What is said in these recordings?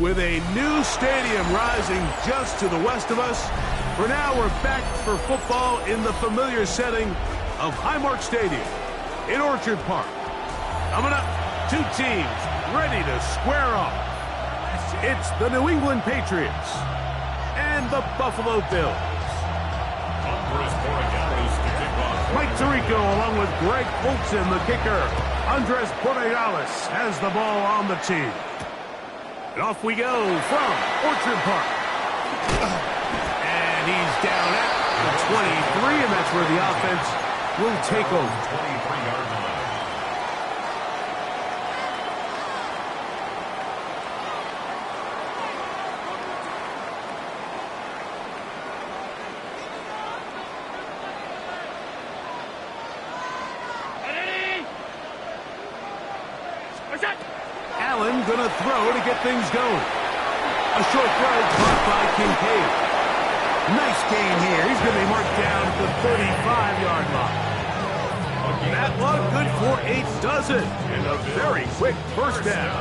With a new stadium rising just to the west of us, for now we're back for football in the familiar setting of Highmark Stadium in Orchard Park. Coming up, two teams ready to square off. It's the New England Patriots and the Buffalo Bills. Mike Tirico along with Greg Olsen, the kicker. Andres Borregales has the ball on the tee. And off we go from Orchard Park. And he's down at the 23, and that's where the offense will take over. 23-yard line. Allen gonna throw to get things going. A short throw caught by Kincaid. Nice gain here. He's gonna be marked down at the 35-yard line. That one good for a dozen and a very quick first down.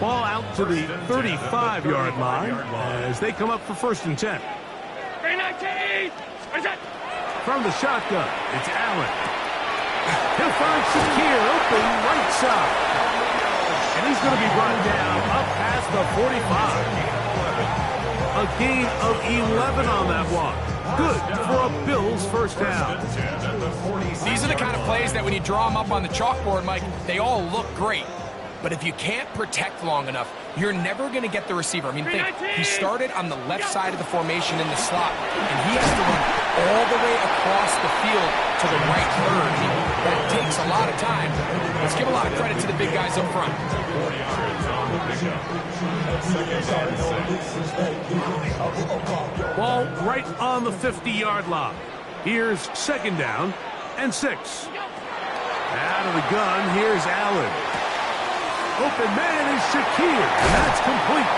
Ball out to the 35-yard line as they come up for 1st and 10. From the shotgun, it's Allen. He'll find Shakir open right side. And he's going to be run down up past the 45. A gain of 11 on that one. Good for a Bills first down. These are the kind of plays that when you draw them up on the chalkboard, Mike, they all look great. But if you can't protect long enough, you're never going to get the receiver. I mean, think, he started on the left side of the formation in the slot, and he has to run all the way across the field to the right third. That takes a lot of time. Let's give a lot of credit to the big guys up front. Ball right on the 50-yard line. Here's 2nd down and 6. Out of the gun, here's Allen. Open man is Shakir, and that's complete.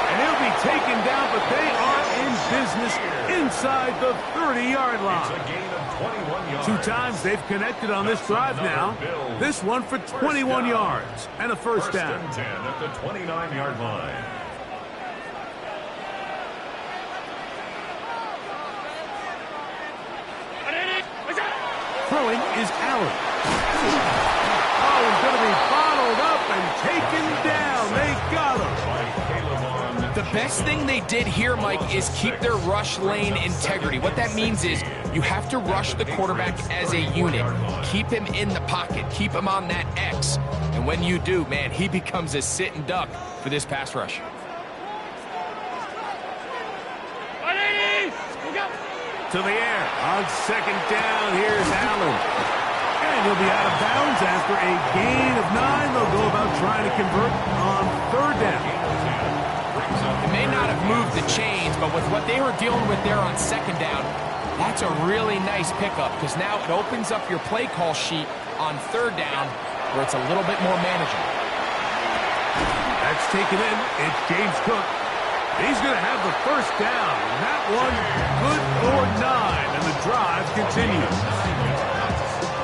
And he'll be taken down, but they are in business inside the 30-yard line. It's a gain of 21 yards. 2 times they've connected on this drive now. This one for 21 yards and a first down. 1st and 10 at the 29-yard line. Throwing is Allen. Oh, he's going to be bottled up and taken down. They got him. The best thing they did here, Mike, is keep their rush lane integrity. What that means is you have to rush the quarterback as a unit. Keep him in the pocket. Keep him on that X. And when you do, man, he becomes a sitting duck for this pass rush. To the air. On 2nd down, here's Allen. And he'll be out of bounds after a gain of 9. They'll go about trying to convert on 3rd down. They may not have moved the chains, but with what they were dealing with there on 2nd down, that's a really nice pickup because now it opens up your play call sheet on 3rd down where it's a little bit more manageable. That's taken in. It's James Cook. He's going to have the first down. That one good for 9, and the drive continues.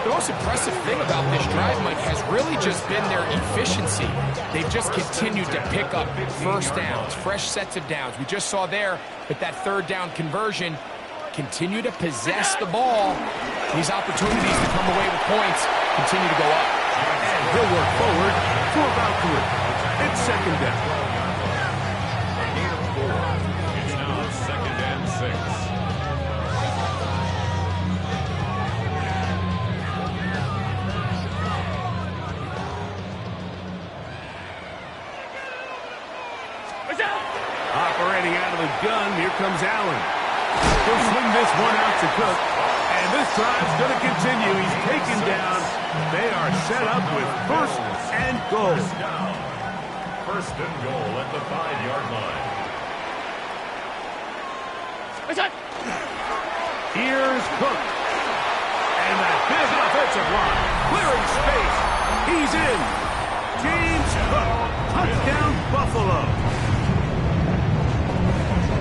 The most impressive thing about this drive, Mike, has really just been their efficiency. They've just continued to pick up first downs, fresh sets of downs. We just saw there with that 3rd down conversion, continue to possess the ball. These opportunities to come away with points continue to go up. And he'll work forward for about 3. It's 2nd down. It's now 2nd and 6. Operating out of the gun, here comes Allen. He'll swing this one out to Cook. And this drive's going to continue. He's taken down. They are set up with 1st and goal. 1st and goal at the 5-yard line. Here's Cook. And that big offensive line. Clearing space. He's in. James Cook. Touchdown, Buffalo.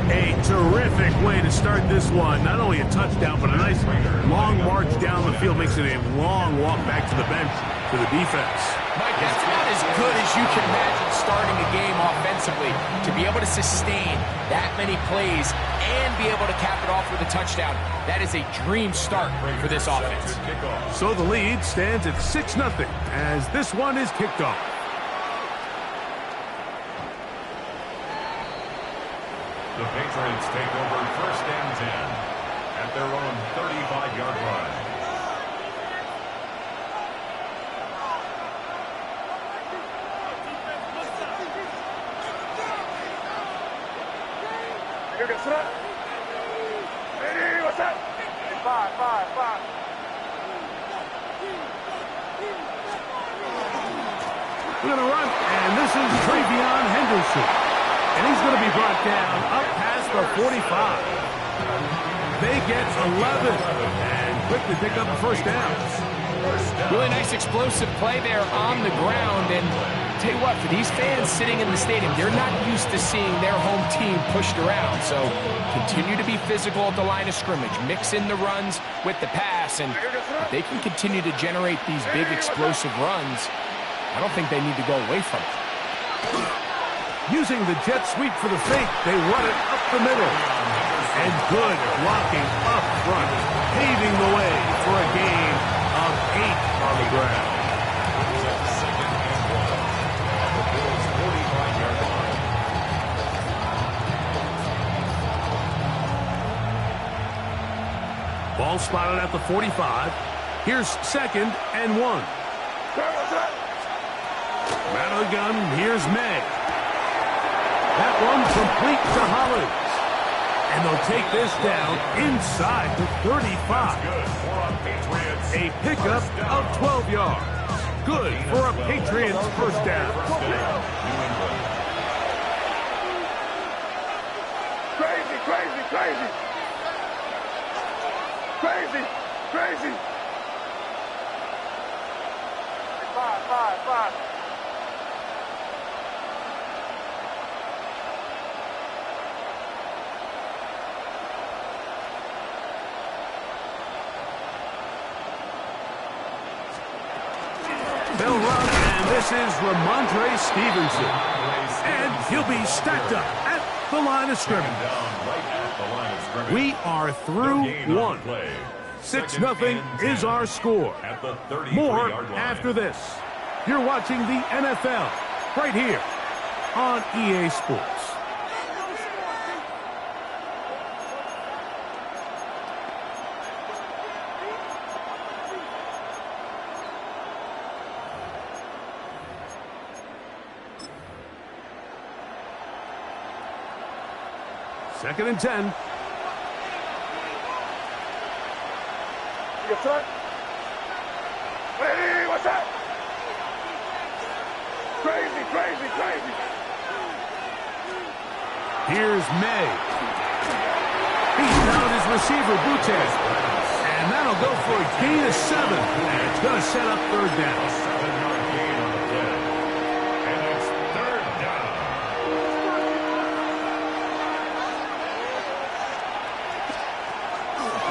A terrific way to start this one. Not only a touchdown, but a nice long march down the field. Makes it a long walk back to the bench. to the defense. Mike, that's about as good as you can imagine starting a game offensively. To be able to sustain that many plays and be able to cap it off with a touchdown, that is a dream start for this offense. So the lead stands at 6-0 as this one is kicked off. The Patriots take over 1st and 10 at their own 35-yard line. Ready, what's up? 5. We're going to run, and this is Travion Henderson. And he's going to be brought down up past the 45. They get 11 and quickly pick up the 1st down. Really nice explosive play there on the ground. And tell you what, for these fans sitting in the stadium, they're not used to seeing their home team pushed around. So continue to be physical at the line of scrimmage. Mix in the runs with the pass. And if they can continue to generate these big explosive runs, I don't think they need to go away from it. Using the jet sweep for the fake, they run it up the middle. And good blocking up front, paving the way for a gain of 8 on the ground. Ball spotted at the 45. Here's 2nd and 1. Man of the gun, here's May. That one complete to Hollins. And they'll take this down inside the 35. A pickup of 12 yards. Good for a Patriots 1st down. Crazy. 5. They'll run, and this is Ramondre Stevenson. And he'll be stacked up at the line of scrimmage. We are through one. 6-0 is our score. More after this. You're watching the NFL right here on EA Sports. Second and 10. Yes, sir. Ready, what's that? Crazy. Here's May. He's found his receiver, Butte. And that'll go for a gain of 7. And it's going to set up 3rd down. 7-yard gain on the play. And it's 3rd down.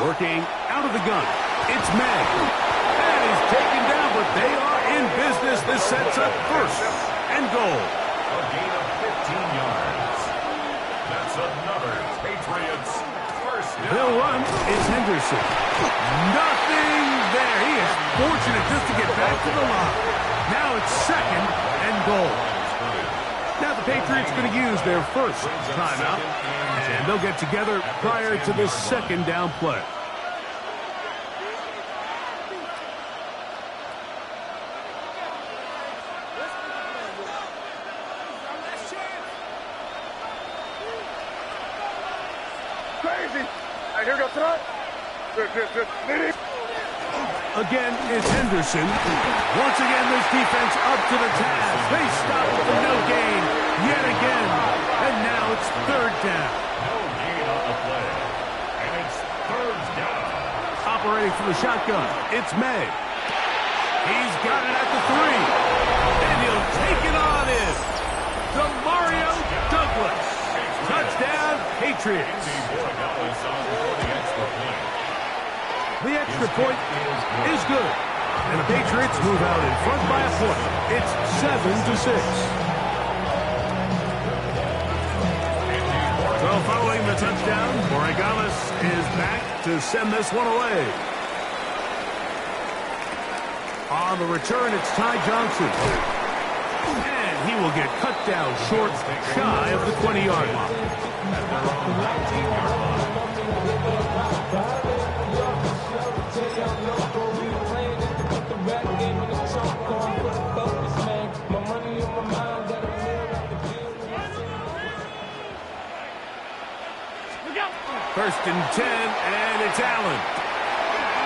Working out of the gun. It's May. And he's taken down, but they are in business. This sets up 1st and goal. A gain of 15 yards. That's another Patriots 1st down. They'll run. It's Henderson. Nothing there. He is fortunate just to get back to the line. Now it's 2nd and goal. Now the Patriots are going to use their 1st timeout. And they'll get together prior to this 2nd down play. Again, it's Henderson. Once again, this defense up to the task. They stop with a no gain yet again. And now it's 3rd down. No gain on the play. And it's 3rd down. Operating from the shotgun, it's May. He's got it at the 3. And he'll take it on in. To Mario Douglas. Touchdown, Patriots. The extra point is good. And the Patriots move out in front by a point. It's 7-6. So following the touchdown, Borregales is back to send this one away. On the return, it's Ty Johnson. And he will get cut down short, shy of the 20-yard line. First and 10, and it's Allen.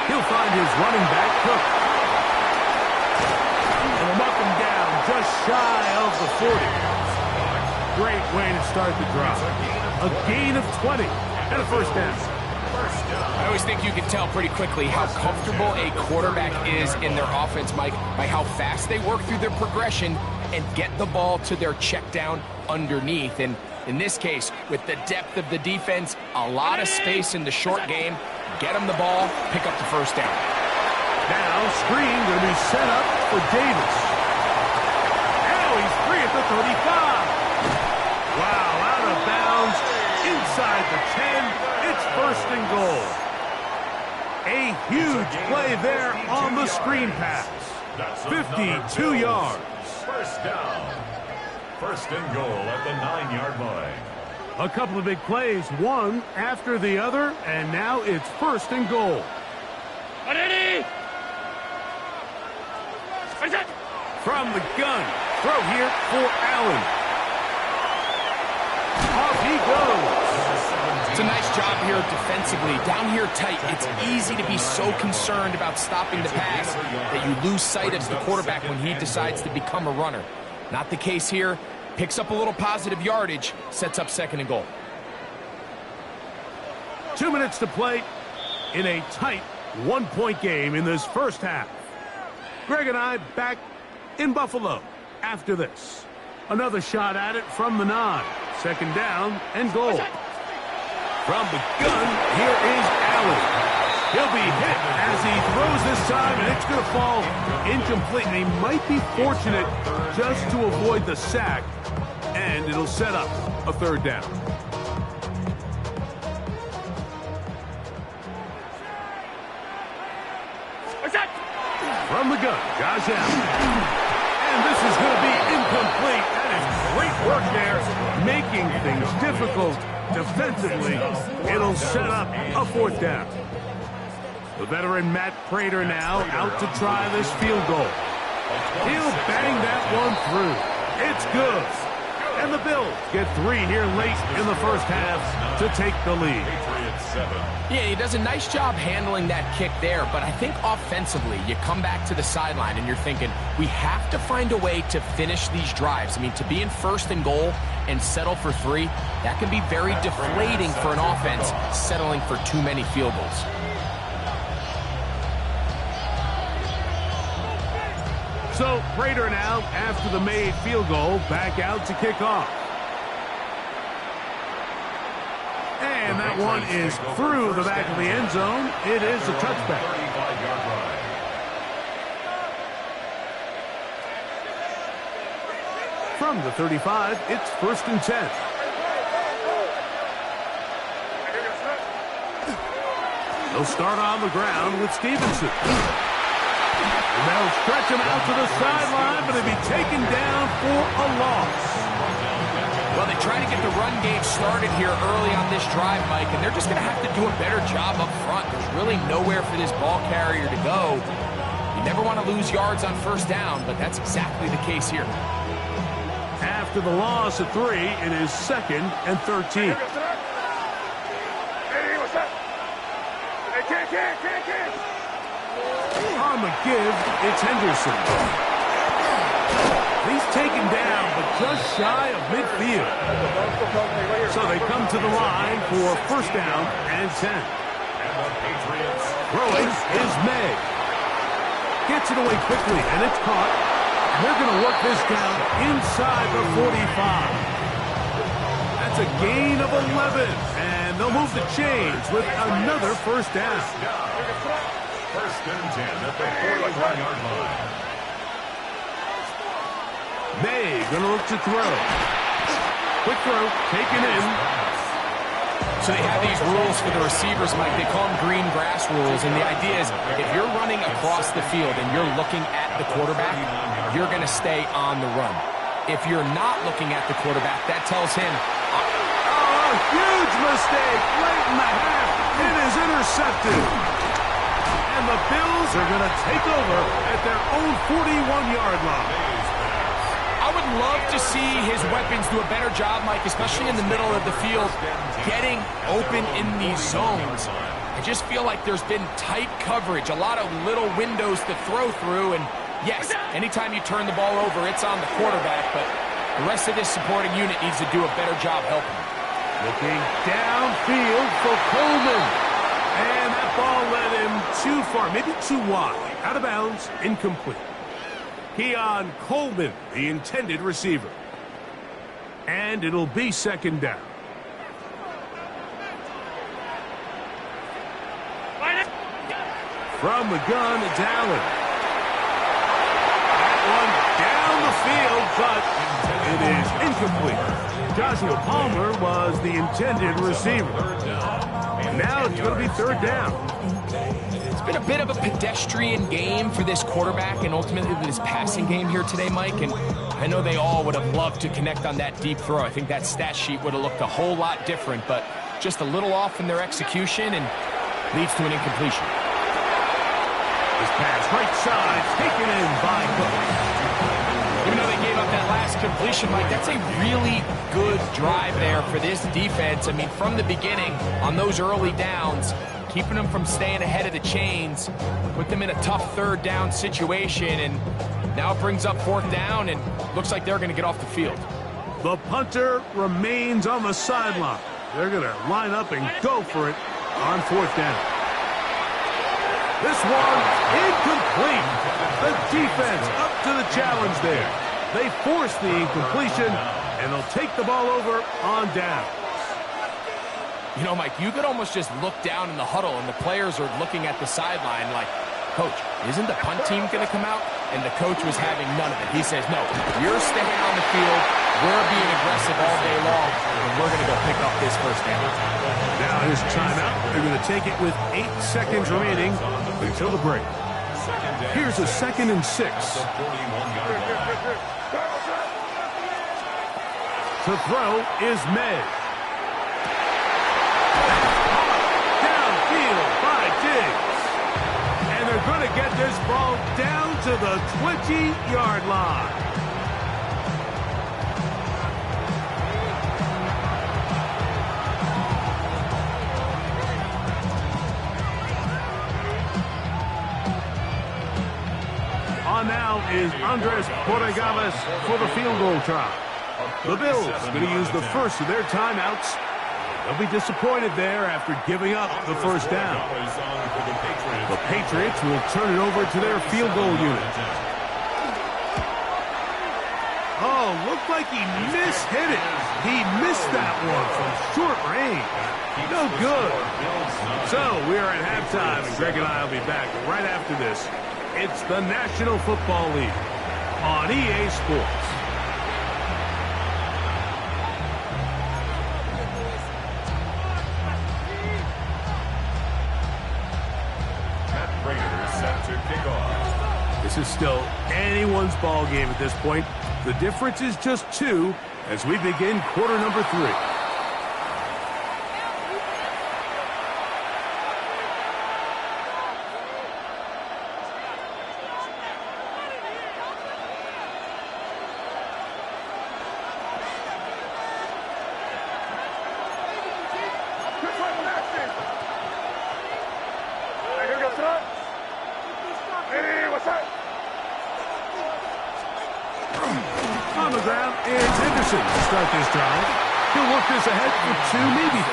He'll find his running back, Cook. And mark him down just shy of the 40. Great way to start the drive. A gain of 20 and a first down. I always think you can tell pretty quickly how comfortable a quarterback is in their offense, Mike, by how fast they work through their progression and get the ball to their check down underneath. And in this case, with the depth of the defense, a lot of space in the short game, get them the ball, pick up the first down. Now, screen going to be set up for Davis. Now he's free at the 35. Wow, out of bounds, inside the 10. It's first and goal. A huge play there on the screen pass. 52 yards. First down. First and goal at the 9-yard line. A couple of big plays, one after the other, and now it's first and goal. From the gun, throw here for Allen. Off he goes. It's a nice job here defensively. Down here tight, it's easy to be so concerned about stopping the pass that you lose sight of the quarterback when he decides to become a runner. Not the case here. Picks up a little positive yardage, sets up second and goal. 2 minutes to play in a tight one-point game in this first half. Greg and I back in Buffalo after this. Another shot at it from the 9. Second down and goal. From the gun, here is Allen. He'll be hit as he throws this time, and it's going to fall incomplete. And he might be fortunate just to avoid the sack, and it'll set up a third down. From the gun, Josh Allen. And this is going to be incomplete. That is great work there, making things difficult defensively. It'll set up a fourth down. The veteran Matt Prater now out to try this field goal. He'll bang that one through. It's good. And the Bills get 3 here late in the first half to take the lead. Yeah, he does a nice job handling that kick there, but I think offensively, you come back to the sideline and you're thinking, we have to find a way to finish these drives. I mean, to be in first and goal and settle for 3, that can be very deflating for an offense settling for too many field goals. So, Prater now, after the made field goal, back out to kick off. And that one is through the back of the end zone. It is a touchback. From the 35, it's first and 10. They'll start on the ground with Stevenson. And they'll stretch him out to the sideline, but he'll be taken down for a loss. Well, they try to get the run game started here early on this drive, Mike, and they're just going to have to do a better job up front. There's really nowhere for this ball carrier to go. You never want to lose yards on first down, but that's exactly the case here. After the loss of 3, it is second and 13. On the give, it's Henderson. He's taken down, but just shy of midfield. So they come to the line for first down and 10. Throwing is May. Gets it away quickly, and it's caught. They're going to work this down inside the 45. That's a gain of 11, and they'll move the chains with another first down. First and 10 at the 41-yard line. May going to look to throw. Quick throw, taken in. So they have these rules for the receivers, Mike. They call them green grass rules. And the idea is if you're running across the field and you're looking at the quarterback, you're going to stay on the run. If you're not looking at the quarterback, that tells him. Oh, a huge mistake late in the half. It is intercepted. And the Bills are going to take over at their own 41-yard line. I would love to see his weapons do a better job, Mike, especially in the middle of the field, getting open in these zones. I just feel like there's been tight coverage, a lot of little windows to throw through, and yes, anytime you turn the ball over, it's on the quarterback, but the rest of this supporting unit needs to do a better job helping. Looking downfield for Coleman. And that ball led him too far, maybe too wide. Out of bounds, incomplete. Keon Coleman, the intended receiver. And it'll be second down. From the gun, it's Allen. That one down the field, but it is incomplete. Joshua Palmer was the intended receiver. Now it's going to be third down. It's been a bit of a pedestrian game for this quarterback and ultimately this passing game here today, Mike. And I know they all would have loved to connect on that deep throw. I think that stat sheet would have looked a whole lot different, but just a little off in their execution and leads to an incompletion. This pass right side taken in by Cook. Even though they gave up that last completion, Mike, that's a really good drive there for this defense. I mean, from the beginning, on those early downs, keeping them from staying ahead of the chains, put them in a tough third down situation, and now it brings up fourth down, and looks like they're going to get off the field. The punter remains on the sideline. They're going to line up and go for it on fourth down. This one, incomplete. The defense up to the challenge there. They force the incompletion, and they'll take the ball over on down. You know, Mike, you could almost just look down in the huddle, and the players are looking at the sideline like, Coach, isn't the punt team going to come out? And the coach was having none of it. He says, no, you're staying on the field. We're being aggressive all day long, and we're going to go pick up this first down. Now his timeout. They're going to take it with 8 seconds remaining until the break. Here's a 2nd and 6. To throw is May. Downfield by Diggs. And they're going to get this ball down to the 20-yard line. On now is Andres Portegaves for the field goal try. The Bills are going to use the first of their timeouts. They'll be disappointed there after giving up the first down. The Patriots will turn it over to their field goal unit. Oh, looked like he mishit it. He missed that one from short range. No good. So we are at halftime, and Greg and I will be back right after this. It's the National Football League on EA Sports. Set to kick off. This is still anyone's ball game at this point. The difference is just 2 as we begin quarter number 3. On the ground is Henderson to start this drive. He'll work this ahead for 2, maybe 3.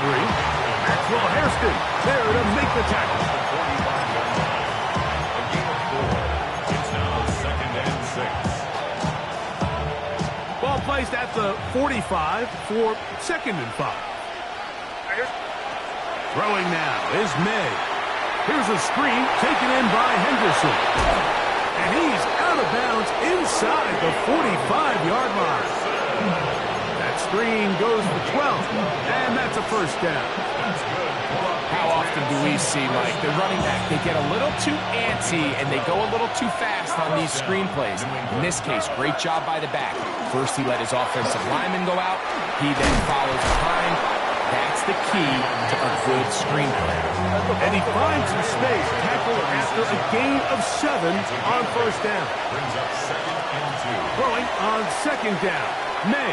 Maxwell Hairston there to make the tackle. A gain of 4. It's now 2nd and 6. Ball placed at the 45 for 2nd and 5. Throwing now is May. Here's a screen taken in by Henderson. And he's out of bounds inside the 45-yard line. That screen goes for 12, and that's a first down. How often do we see, Mike, the running back, they get a little too antsy and they go a little too fast on these screen plays. In this case, great job by the back. First, he let his offensive lineman go out. He then follows behind. That's the key to a good screen play. And he finds some space, tackle after a gain of 7 on first down. Brings up 2nd and 2. Throwing on 2nd down. May.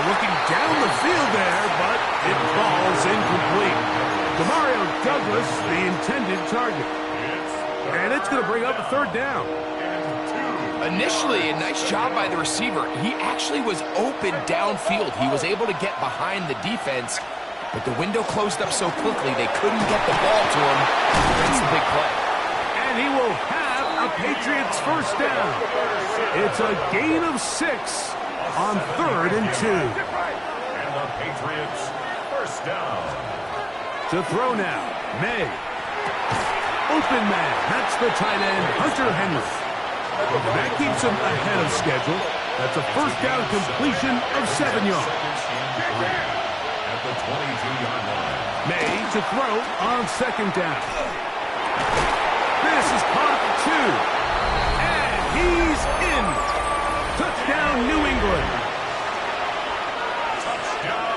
Looking down the field there, but it falls incomplete. Demario Douglas, the intended target. And it's going to bring up a 3rd down. Initially, a nice job by the receiver. He actually was open downfield. He was able to get behind the defense, but the window closed up so quickly they couldn't get the ball to him. That's the big play. And he will have a Patriots first down. It's a gain of 6 on 3rd and 2. And the Patriots first down. To throw now, May. Open man, that's the tight end, Hunter Henry. That keeps him ahead of schedule. That's a first down completion of 7 yards. At the 22-yard line. May to throw on 2nd down. This is caught at the 2. And he's in. Touchdown, New England.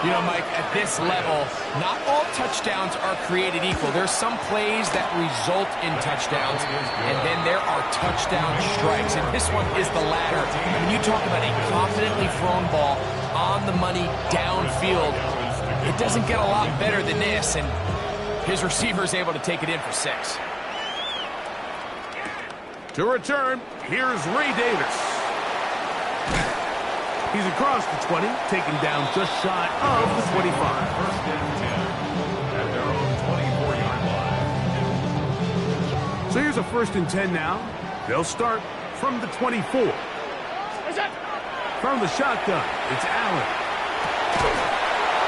You know, Mike, at this level, not all touchdowns are created equal. There's some plays that result in touchdowns, and then there are touchdown strikes, and this one is the latter. When you talk about a confidently thrown ball on the money downfield, it doesn't get a lot better than this, and his receiver's able to take it in for 6. To return, here's Ray Davis. He's across the 20, taken down just shy of the 25. First and 10 at their own 24-yard line. So here's a 1st and 10 now. They'll start from the 24. From the shotgun, it's Allen.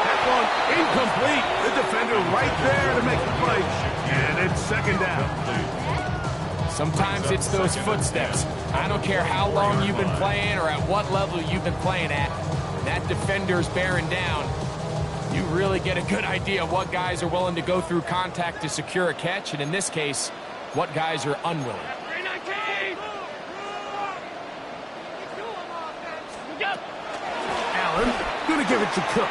That one incomplete. The defender right there to make the play. And it's 2nd down. Sometimes it's those footsteps. I don't care how long you've been playing or at what level you've been playing at. That defender's bearing down. You really get a good idea of what guys are willing to go through contact to secure a catch, and in this case, what guys are unwilling. Allen, gonna give it to Cook.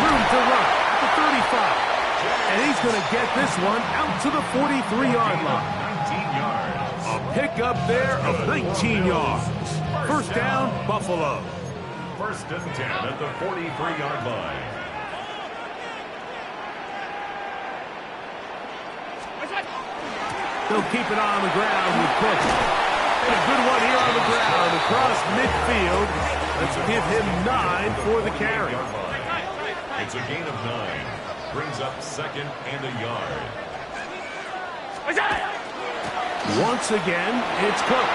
Room to run at the 35. And he's going to get this one out to the 43-yard line. 19 yards. A pickup there of 19 yards. First down, Buffalo. 1st and 10 at the 43-yard line. They'll keep it on the ground with Cook. And a good one here on the ground across midfield. Let's give him 9 for the carry. It's a gain of 9. Brings up 2nd and a yard. Once again, it's Cook.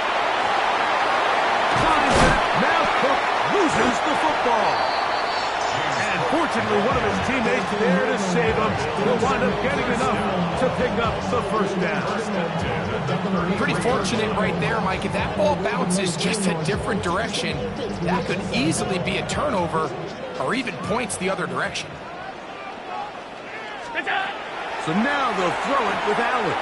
Finds it. Now Cook loses the football. And fortunately, one of his teammates there to save him. He'll wind up getting enough to pick up the first down. Pretty fortunate right there, Mike. If that ball bounces just a different direction, that could easily be a turnover or even points the other direction. So now they'll throw it with Allen.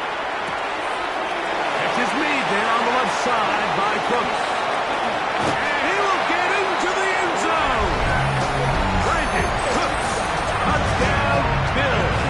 Catch is made there on the left side by Cooks. And he will get into the end zone. Brandon Cooks. Touchdown, Bills.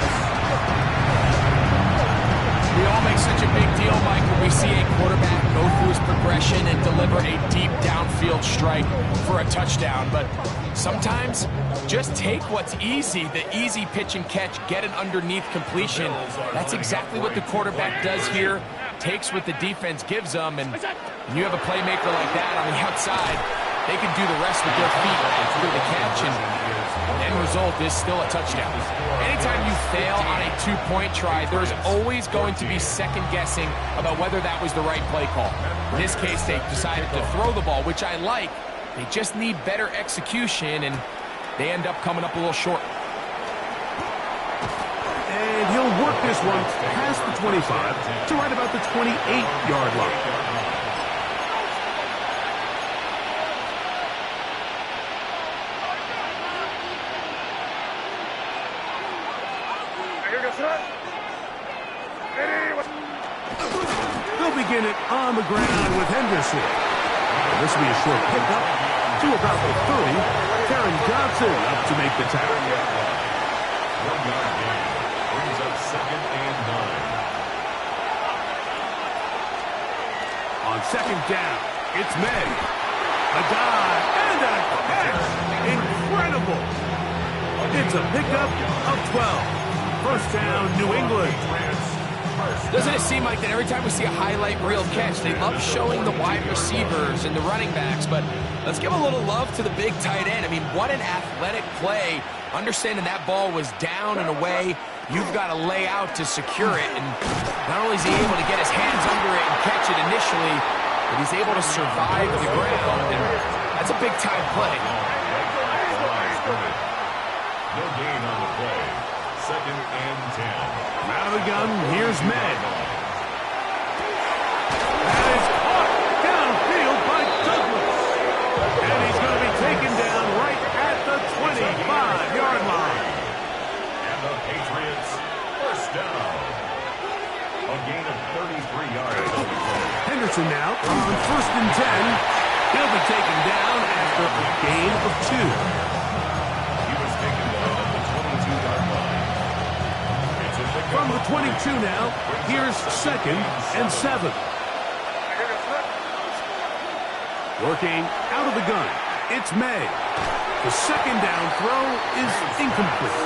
We all make such a big deal, Mike, when we see a quarterback go through his progression and deliver a deep downfield strike for a touchdown. But sometimes, just take what's easy, the easy pitch and catch, get an underneath completion. That's exactly what the quarterback does here. Takes what the defense gives them, and when you have a playmaker like that on the outside, they can do the rest with their feet after the catch, and the end result is still a touchdown. Anytime you fail on a two-point try, there's always going to be second-guessing about whether that was the right play call. In this case, they decided to throw the ball, which I like. They just need better execution, and they end up coming up a little short. And he'll work this one past the 25 to right about the 28-yard line. They'll begin it on the ground with Henderson. This will be a short pickup to about the 30. Karen Johnson up to make the tackle. 1-yard gain brings up 2nd and 9. On 2nd down, it's May. A dive and a catch. Incredible. It's a pickup of 12. First down, New England. Doesn't it seem like that every time we see a highlight reel catch, they love showing the wide receivers and the running backs, but let's give a little love to the big tight end. I mean, what an athletic play. Understanding that ball was down and away, you've got to lay out to secure it, and not only is he able to get his hands under it and catch it initially, but he's able to survive the ground, and that's a big-time play. No gain on the play. 2nd and 10. Out of the gun, here's May. That is caught downfield by Douglas. And he's going to be taken down right at the 25-yard line. And the Patriots, first down. A gain of 33 yards. Henderson now on 1st and 10. He'll be taken down after a gain of 2. From the 22 now, here's 2nd and 7. Working out of the gun, it's May. The 2nd down throw is incomplete.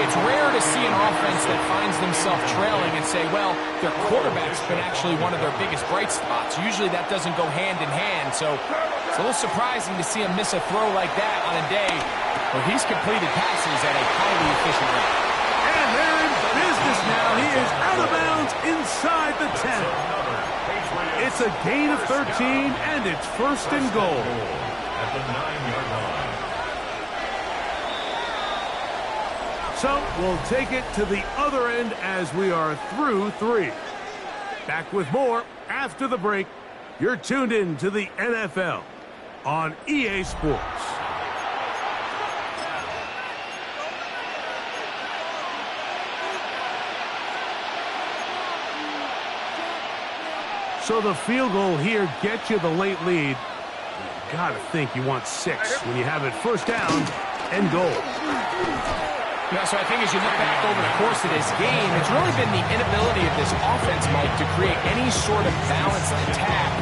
It's rare to see an offense that finds themselves trailing and say, well, their quarterback's been actually one of their biggest bright spots. Usually that doesn't go hand in hand, so it's a little surprising to see him miss a throw like that on a day where he's completed passes at a highly efficient rate. And they're in business now. He is out of bounds inside the 10. It's a gain of 13, and it's 1st and goal. At the 9-yard line. So we'll take it to the other end as we are through 3. Back with more after the break. You're tuned in to the NFL on EA Sports. So the field goal here gets you the late lead. You got to think you want 6 when you have it first down and goal. Yeah, so I think as you look back over the course of this game, it's really been the inability of this offense, Mike, to create any sort of balanced attack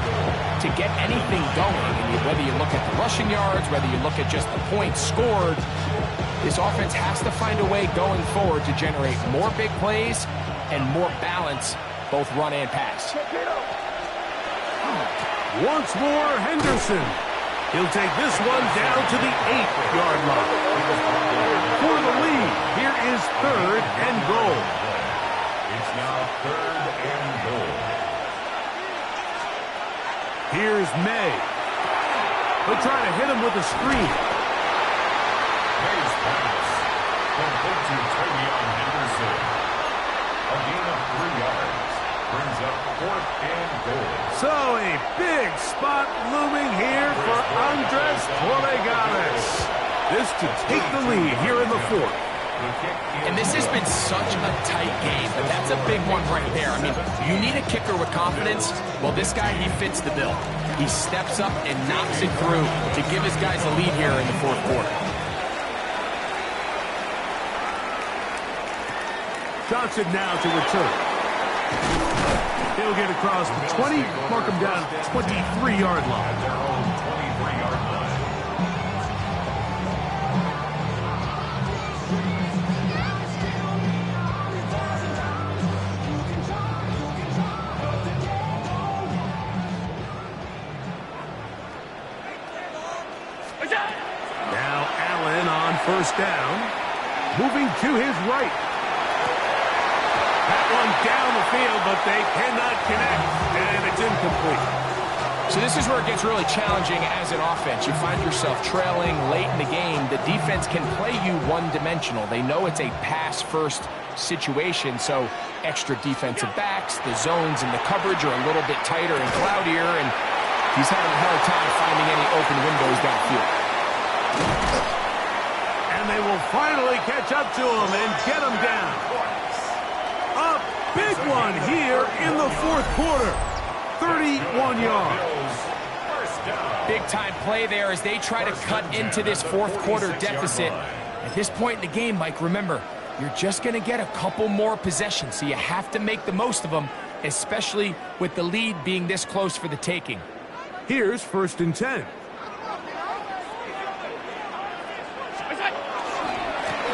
to get anything going. And whether you look at the rushing yards, whether you look at just the points scored, this offense has to find a way going forward to generate more big plays and more balance, both run and pass. Once more, Henderson. He'll take this one down to the 8-yard line. For the lead, here is 3rd and goal. It's now 3rd and goal. Here's May. They'll try to hit him with a screen. May's pass. Complete to Travion Henderson. A gain of 3 yards. Brings up 4th and goal. So a big spot looming here for Andres Torregadas. This to take the lead here in the 4th. And this has been such a tight game, but that's a big one right there. I mean, you need a kicker with confidence. Well, this guy, he fits the bill. He steps up and knocks it through to give his guys a lead here in the 4th quarter. Johnson now to return. He'll get across the 20, mark him down at the 23-yard line. Their own 23-yard line. Now Allen on first down, moving to his right. That one down the field, but they cannot connect, and it's incomplete. So this is where it gets really challenging as an offense. You find yourself trailing late in the game. The defense can play you one-dimensional. They know it's a pass-first situation, so extra defensive backs, the zones and the coverage are a little bit tighter and cloudier, and he's having a hard time finding any open windows downfield. And they will finally catch up to him and get him down. A big one here in the fourth quarter. 31 yards. Big-time play there as they try to cut into this fourth quarter deficit. At this point in the game, Mike, remember, you're just going to get a couple more possessions, so you have to make the most of them, especially with the lead being this close for the taking. Here's 1st and 10.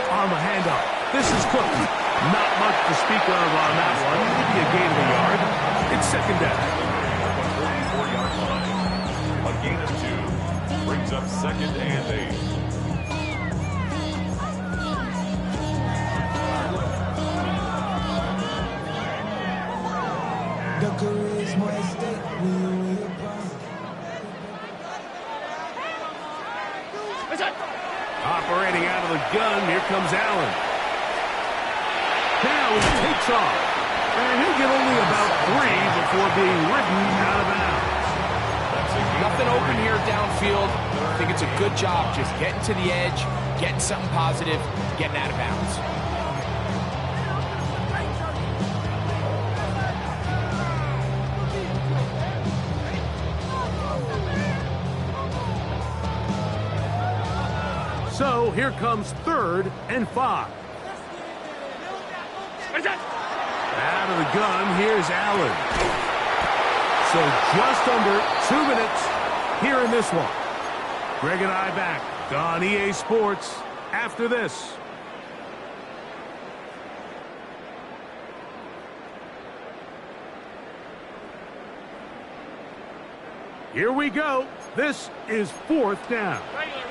On the handoff, this is Cook. Not much to speak of on that one. Maybe a gain of a yard. It's 2nd down. 44-yard line. A gain of 2 brings up 2nd and 8. Operating out of the gun, here comes Allen. Now he takes off. And he'll get only about 3 before being ridden out of bounds. Nothing open here downfield. I think it's a good job just getting to the edge, getting something positive, getting out of bounds. So here comes 3rd and 5. Out of the gun, here's Allen. So just under 2 minutes here in this one. Greg and I back on EA Sports after this. Here we go. This is 4th down. Regular.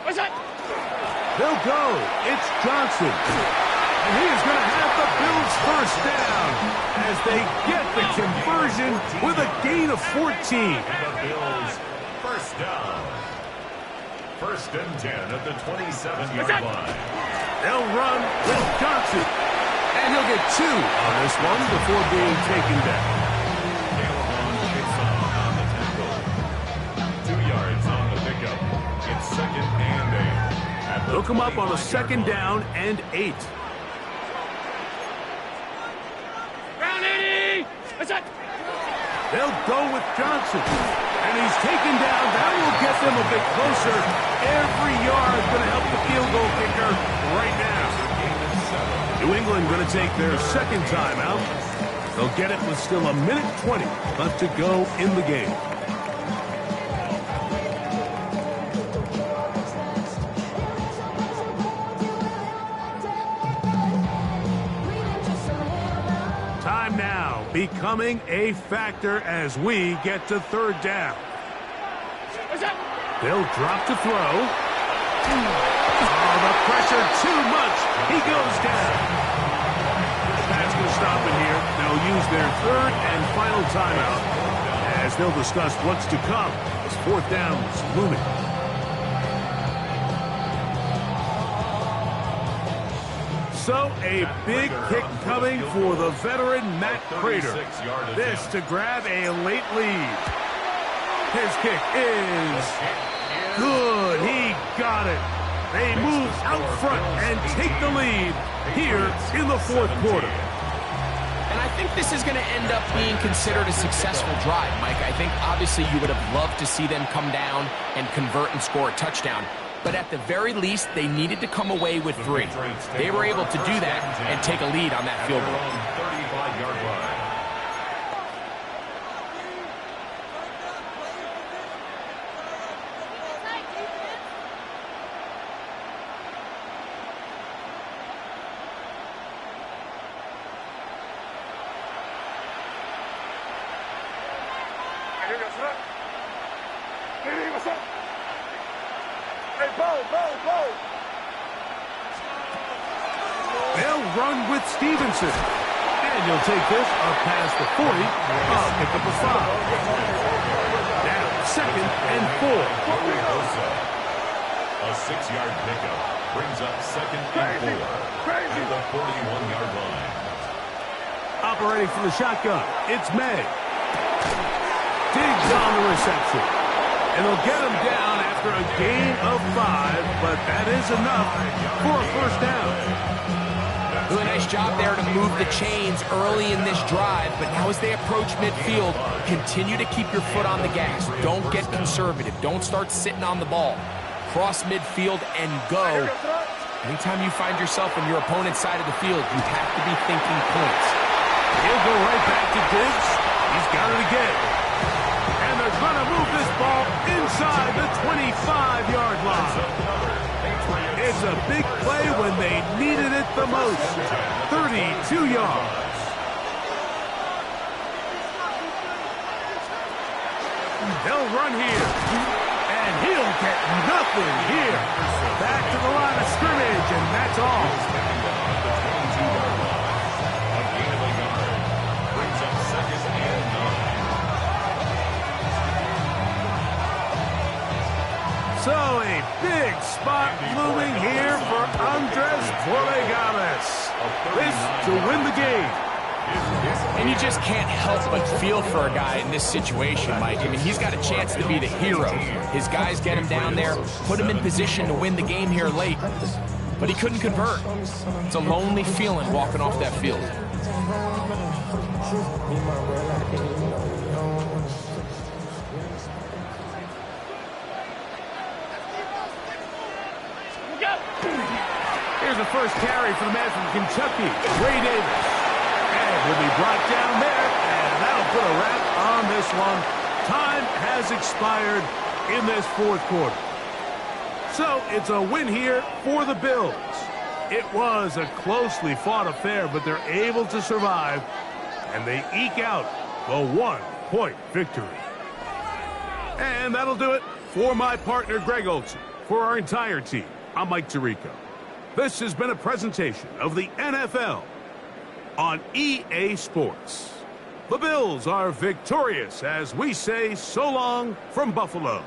What's that? They'll go. It's Johnson. And he is going to have the Bills 1st down as they get the conversion with a gain of 14. The Bills 1st down. 1st and 10 at the 27-yard line. They'll run with Johnson. And he'll get 2 on this one before being taken down. On the tackle. 2 yards on the pickup. It's 2nd and 8. They'll come up on a 2nd down and 8. Round 80! What's that? They'll go with Johnson. And he's taken down. That will get them a bit closer. Every yard going to help the field goal kicker right now. New England going to take their 2nd timeout. They'll get it with still 1:20 left to go in the game. Time now becoming a factor as we get to 3rd down. What's that? They'll drop to throw. Oh, the pressure too much. He goes down. That's going to stop it here. They'll use their 3rd and final timeout as they'll discuss what's to come as 4th down is looming. So a big kick coming for the veteran Matt Prater. This to grab a late lead. His kick is good. He got it. They move out front and take the lead here in the 4th quarter. And I think this is going to end up being considered a successful drive, Mike. I think obviously you would have loved to see them come down and convert and score a touchdown. But at the very least, they needed to come away with 3. They were able to do that and take a lead on that field goal. 35-yard line. They'll run with Stevenson. And he'll take this up past the 40. Pick up a 5. Now, 2nd and 4. A 6-yard pickup brings up 2nd and 4 at the 41-yard line. Operating from the shotgun, it's May. Digs on the reception. And they'll get him down after a gain of 5, but that is enough for a first down. Do a nice job there to move the chains early in this drive, but now as they approach midfield, continue to keep your foot on the gas. Don't get conservative. Don't start sitting on the ball. Cross midfield and go. Anytime you find yourself on your opponent's side of the field, you have to be thinking points. He'll go right back to Diggs. He's got it again. And they're going to move this ball inside the 25-yard line. It's a big play when they needed it the most. 32 yards. They'll run here. And he'll get nothing here. Back to the line of scrimmage, and that's all. So a big spot looming here for Andres Borregames. This to win the game. And you just can't help but feel for a guy in this situation, Mike. I mean, he's got a chance to be the hero. His guys get him down there, put him in position to win the game here late. But he couldn't convert. It's a lonely feeling walking off that field. Here's the first carry for the man from Kentucky, Ray Davis. And he'll be brought down there, and that'll put a wrap on this one. Time has expired in this 4th quarter. So it's a win here for the Bills. It was a closely fought affair, but they're able to survive, and they eke out the 1-point victory. And that'll do it for my partner, Greg Olson. For our entire team, I'm Mike Tirico. This has been a presentation of the NFL on EA Sports. The Bills are victorious as we say so long from Buffalo.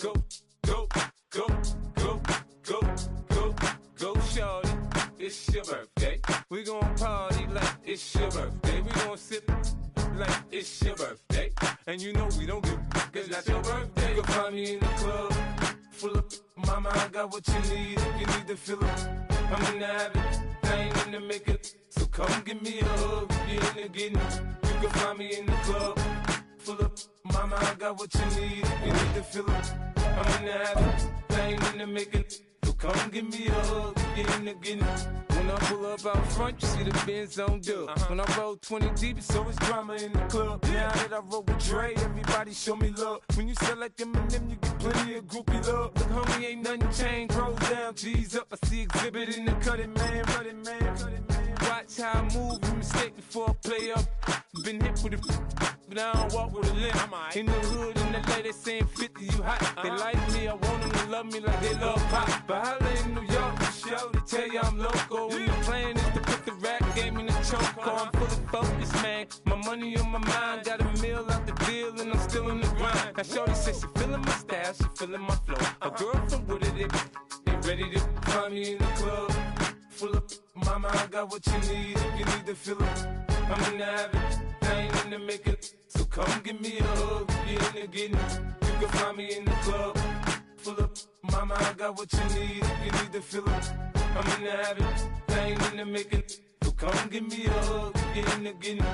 Go, go, go, go, go, go, go, shorty. It's your birthday. We gon' party like it's your birthday. We gon' sip like it's your birthday. And you know we don't give cause that's your birthday. You can find me in the club, full of mama, I got what you need. If you need to fill up, I'm in the habit, I ain't in the makeup. So come give me a hug, if you're in the getting. You can find me in the club, full of mama, I got what you need. If you need to fill up, I'm in the habit, I ain't in the makeup. So come give me a hug, if you're in the getting. When I pull up out front, you see the Benz on dub. When I roll 20 deep, it's always drama in the club. Now that I roll with Dre, everybody show me love. When you sell like Eminem, you get plenty of groupie love. Look, homie, ain't nothing changed. Rolls down, G's up. I see exhibit in the cutting, man. Running, man. Watch how I move, you mistake before I play up. Been hit with a but I don't walk with a limp. In the hood, in the LA, they saying 50, you hot. They like me, I want them to love me like they love pop. But holla in New York, show, they tell you I'm local. When the plan is to put the rap game in the choke. I'm full of focus, man. My money on my mind, got a meal out the deal, and I'm still in the grind. Now shorty says she feeling my style, she feeling my flow. A girl from Wooded, they ready to find me in the club. Full of mama, I got what you need. If you need to fill up, I'm in the habit, I ain't in the makeup. So come give me a hug, if you're in the getting. You can find me in the club. Full of mama, I got what you need. If you need to fill up, I'm in the habit, I ain't in the makeup. So come give me a hug, if you're in the getting.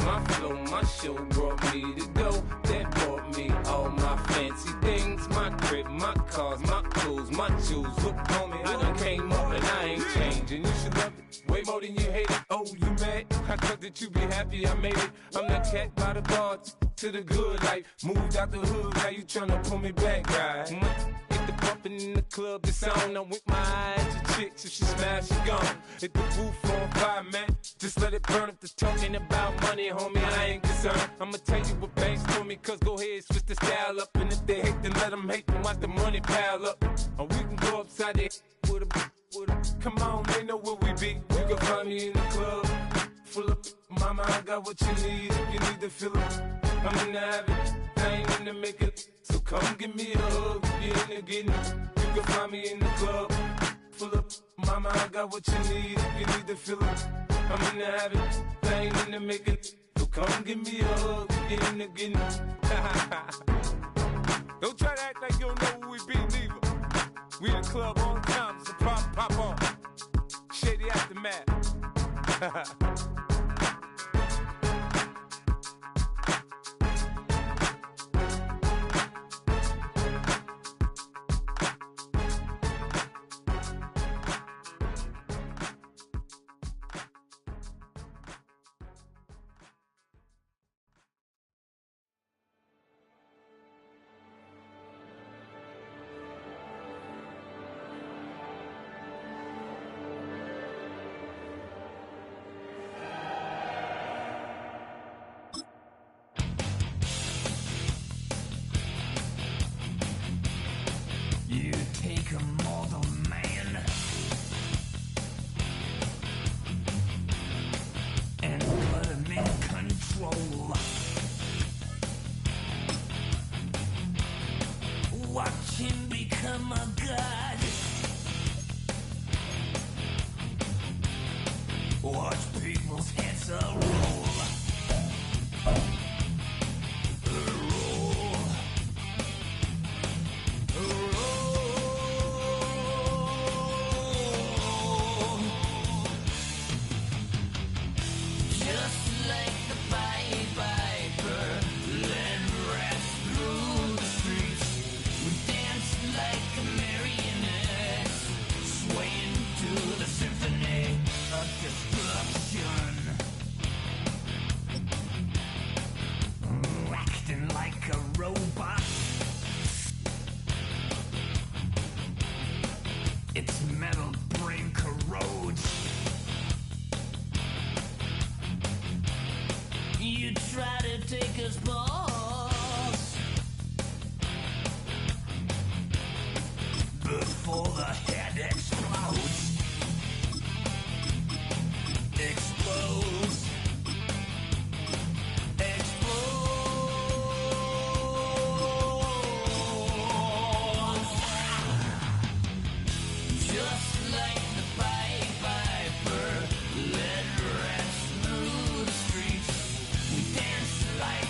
My flow, my show brought me to go. That brought me all my fancy things. My crib, my cars, my clothes, my shoes. Look, homie, I done came up and I ain't changing. You should love it way more than you hate it. Oh, you mad? I thought that you be happy I made it. I'm that cat by the bar to the good life. Moved out the hood, now you tryna pull me back, right? Get the bumpin' in the club, it's on. I'm with my eyes to chicks, if she smash, she gone. Hit the roof on fire, man. Just let it burn if the talking about money, homie, I ain't concerned. I'ma tell you what banks told me, cause go ahead, switch the style up. And if they hate, then let them hate, then watch the money pile up. Or we can go upside there with a come on, they know where we be. You can find me in the club, full of mama, I got what you need. If you need to fill up, I'm in the habit, I ain't in the makeup. So come give me a hug, if you're in the getting. You can find me in the club, full of mama, I got what you need. If you need to fill up, I'm in the habit, I ain't in the makeup. So come give me a hug, if you're in the getting. Don't try to act like you don't know where we be, neither. We in the club all the time, so pop on. Shady Aftermath. You take a mortal man and put him in control. Watch him become a god. Watch people's heads roll. Acting like a robot. Its metal brain corrodes. You try to take us balls before the head explodes. Explodes. Just like the Pied Piper led rats through the streets. We dance like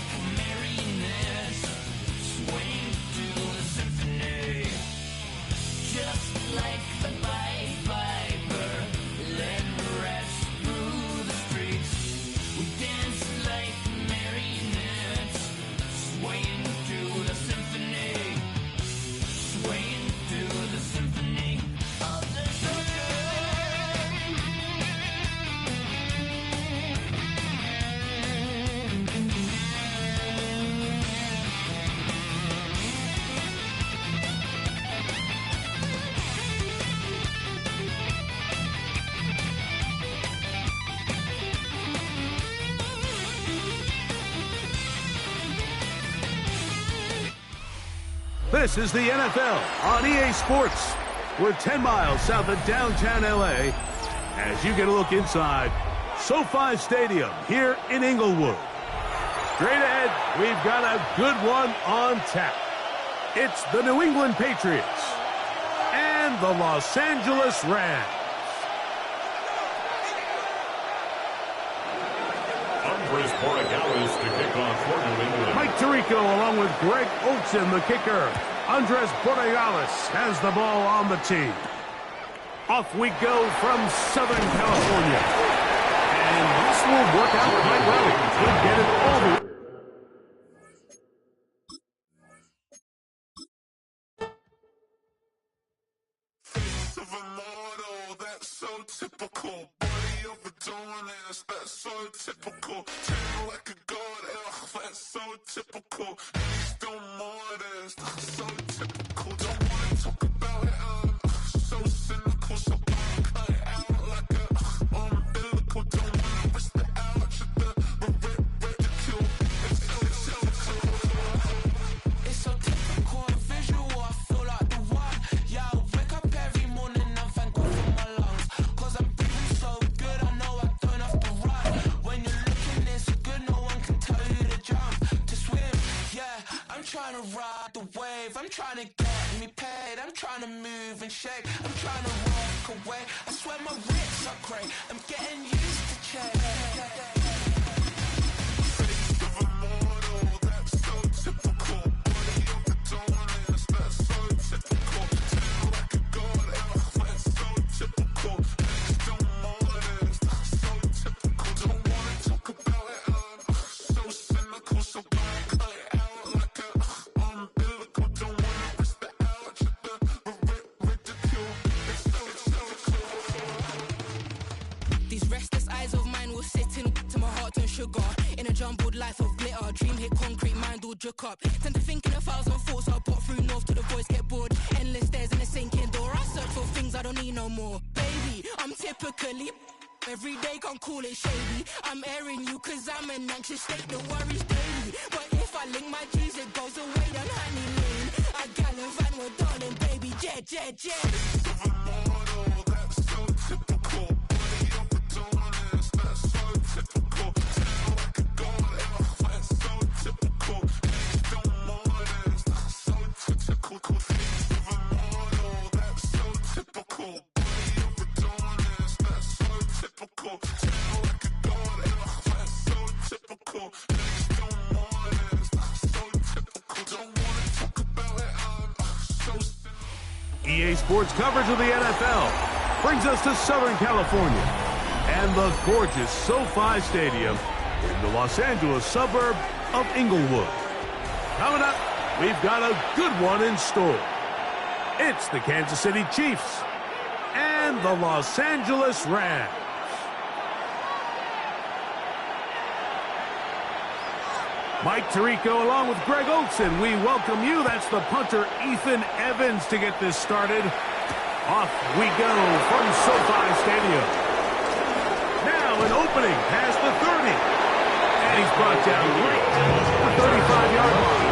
This is the NFL on EA Sports. We're 10 miles south of downtown LA as you get a look inside SoFi Stadium here in Inglewood. Straight ahead, we've got a good one on tap. It's the New England Patriots and the Los Angeles Rams. Andres Borregales to kick off for New England. Mike Tirico along with Greg Olsen, the kicker. Andres Borregales has the ball on the tee. Off we go from Southern California. And this will work out quite well. We'll get it over. Face of a model, that's so typical. Body of a donut, that's so typical. Tan like a god, ugh, that's so typical. Still modest, so typical. Don't wanna talk about it, so cynical. So cut it out like a umbilical. Don't wanna risk the ouch of the ridicule. It's so typical, visual, I feel like the one. Yeah, I wake up every morning and thank God for my lungs. Cause I'm breathing so good, I know I don't have to run. When you're looking this good, no one can tell you to jump, to swim. Yeah, I'm trying to ride the wave, I'm trying to get me paid, I'm trying to move and shake, I'm trying to walk away. I swear my wrists are great, I'm getting used to change. Face of a model, that's so typical. Body of a donut, that's so typical. Tan like a god, that's so typical. Still modest, so typical. Don't wanna talk about it, so cynical. So cut it out like a umbilical. Don't wanna risk the ouch of the ridicule. These restless eyes of mine will sit in to my heart and sugar. In a jumbled life of glitter, dream hit concrete, mind all jook up. Tend to think in 1,000 thoughts, I'll pop through north to the voice, get bored. Endless stairs in a sinking door, I search for things I don't need no more. Baby, I'm typically every day, can't call it shady. I'm airing you cause I'm an anxious state that worries daily. But if I link my G's, it goes away down honey lane. I gallivant with darling, baby, jet, jet, jet. Of a model, that's so typical. Body of a donut, that's so typical. Tan like a god, that's so typical. Still modest, so typical. Face of a model, that's so typical. Body of a donut, that's so typical. Tan like a god, that's so typical. Still modest, so typical. Don't wanna talk about it, so cynical. EA Sports coverage of the NFL brings us to Southern California and the gorgeous SoFi Stadium in the Los Angeles suburb of Inglewood. Coming up, we've got a good one in store. It's the Kansas City Chiefs and the Los Angeles Rams. Mike Tirico along with Greg Olsen. We welcome you. That's the punter, Ethan Evans, to get this started. Off we go from SoFi Stadium. Now an opening past the 30. And he's brought down right at the 35-yard line.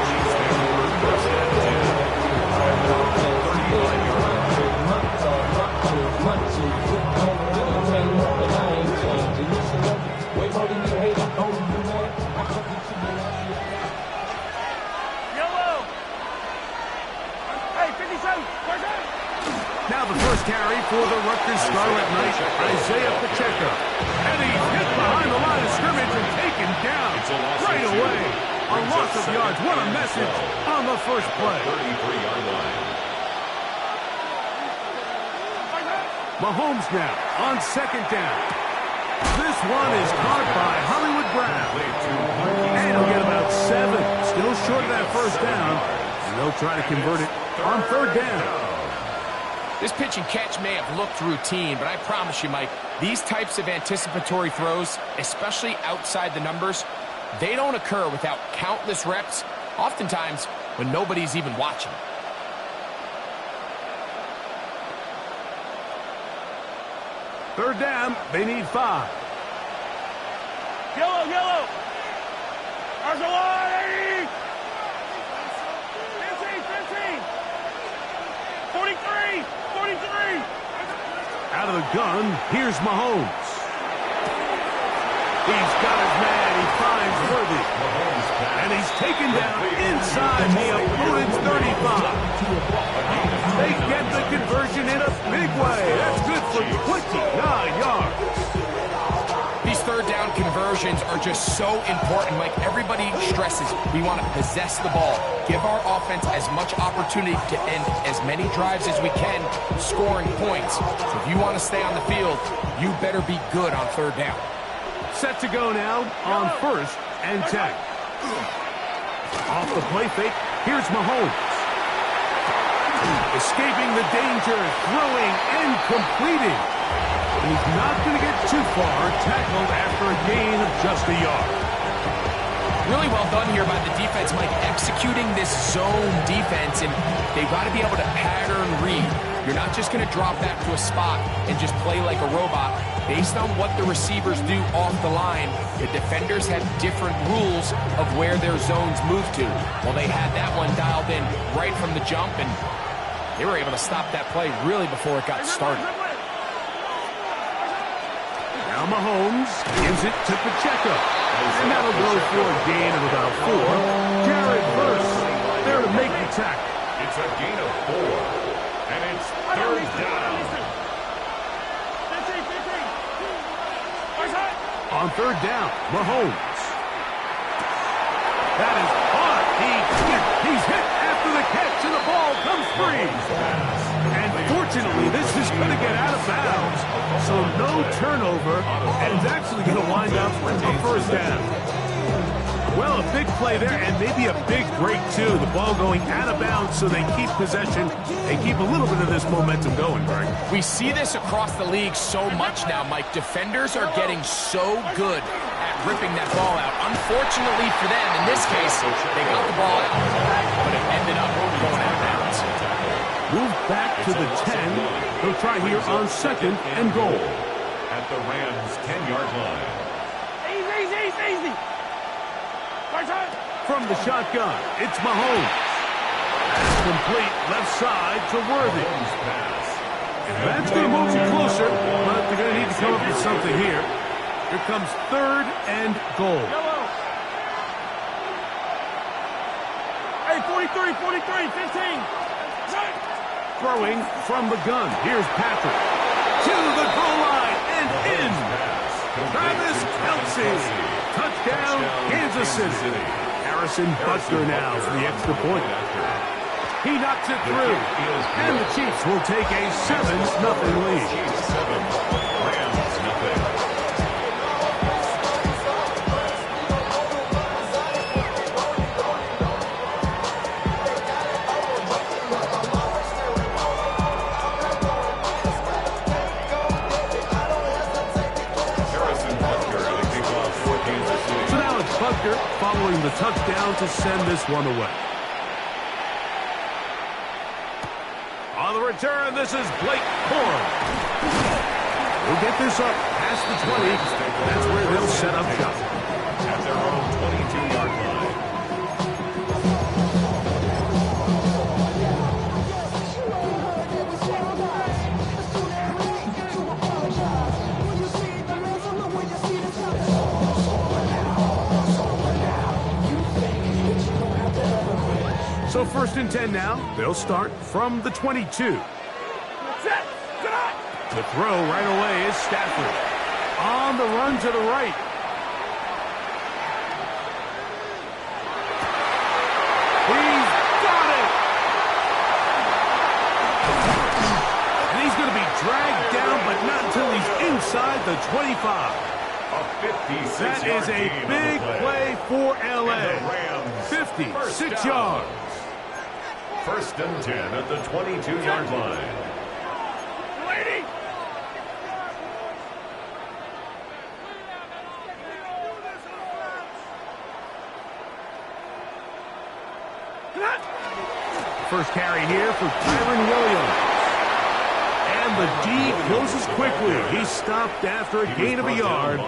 Yellow! Hey, 57! Where's that? Now the first carry for the Rutgers Scarlet Knight, Isaiah Pacheco. And he's hit behind the line of scrimmage and taken down right away. A loss of yards. What a message on the first play. 33-yard line. Mahomes now on second down. This one is caught by Hollywood Brown. And he'll get about 7. Still short of that first down. And they'll try to convert it on third down. This pitch and catch may have looked routine, but I promise you, Mike, these types of anticipatory throws, especially outside the numbers, they don't occur without countless reps, oftentimes when nobody's even watching. Third down, they need 5. Yellow, yellow! There's a line! 15, 15! gun, here's Mahomes. He's got his man. He finds Worthy. And he's taken down inside the opponent's 35. They get the conversion in a big way. That's good for 29 yards. These third down conversions are just so important. Like everybody stresses, we want to possess the ball. Give our offense as much opportunity to end as many drives as we can, scoring points. So if you want to stay on the field, you better be good on third down. Set to go now on 1st and 10. Off the play fake, here's Mahomes. Escaping the danger, throwing and completing. He's not going to get too far, tackled after a gain of just a yard. Really well done here by the defense, Mike, executing this zone defense, and they've got to be able to pattern read. You're not just going to drop back to a spot and just play like a robot. Based on what the receivers do off the line, the defenders have different rules of where their zones move to. Well, they had that one dialed in right from the jump, and they were able to stop that play really before it got started. Now Mahomes gives it to Pacheco. And that'll go for a gain of about 4. Jared Verse there to make the tackle. It's a gain of 4. And it's third down. On third down, Mahomes. That is hard. He's hit after the catch, and the ball comes free. And fortunately, this is going to get out of bounds. So no turnover, and it's actually going to wind up a first down. Well, a big play there, and maybe a big break, too. The ball going out of bounds, so they keep possession and keep a little bit of this momentum going, Greg. We see this across the league so much now, Mike. Defenders are getting so good at ripping that ball out. Unfortunately for them, in this case, they got the ball out, but it ended up going out of bounds. Move back to the 10. They'll try here on 2nd and goal. At the Rams' 10-yard line. Easy. From the shotgun, it's Mahomes. That's complete left side to Worthy. That's going to move you closer, but they're going to need to come up with something here. Here comes 3rd and goal. Hey, 43, 15. Throwing from the gun. Here's Patrick. To the goal line and in. Travis Kelce. Touchdown, Kansas City. Harrison Butker now for the extra point. He knocks it through. And the Chiefs will take a 7-0 lead. Chiefs 7, Rams nothing. Following the touchdown to send this one away. On the return, this is Blake Corum. He'll get this up past the 20. That's where they'll set up shop. At their own 22-yard line. So 1st and 10 now. They'll start from the 22. The throw right away is Stafford. On the run to the right. He's got it! And he's going to be dragged down, but not until he's inside the 25. That is a big play for L.A. 56 yards. 1st and 10 at the 22-yard line. Lady! First carry here for Kyron Williams. And the D closes quickly. He stopped after a gain of a yard.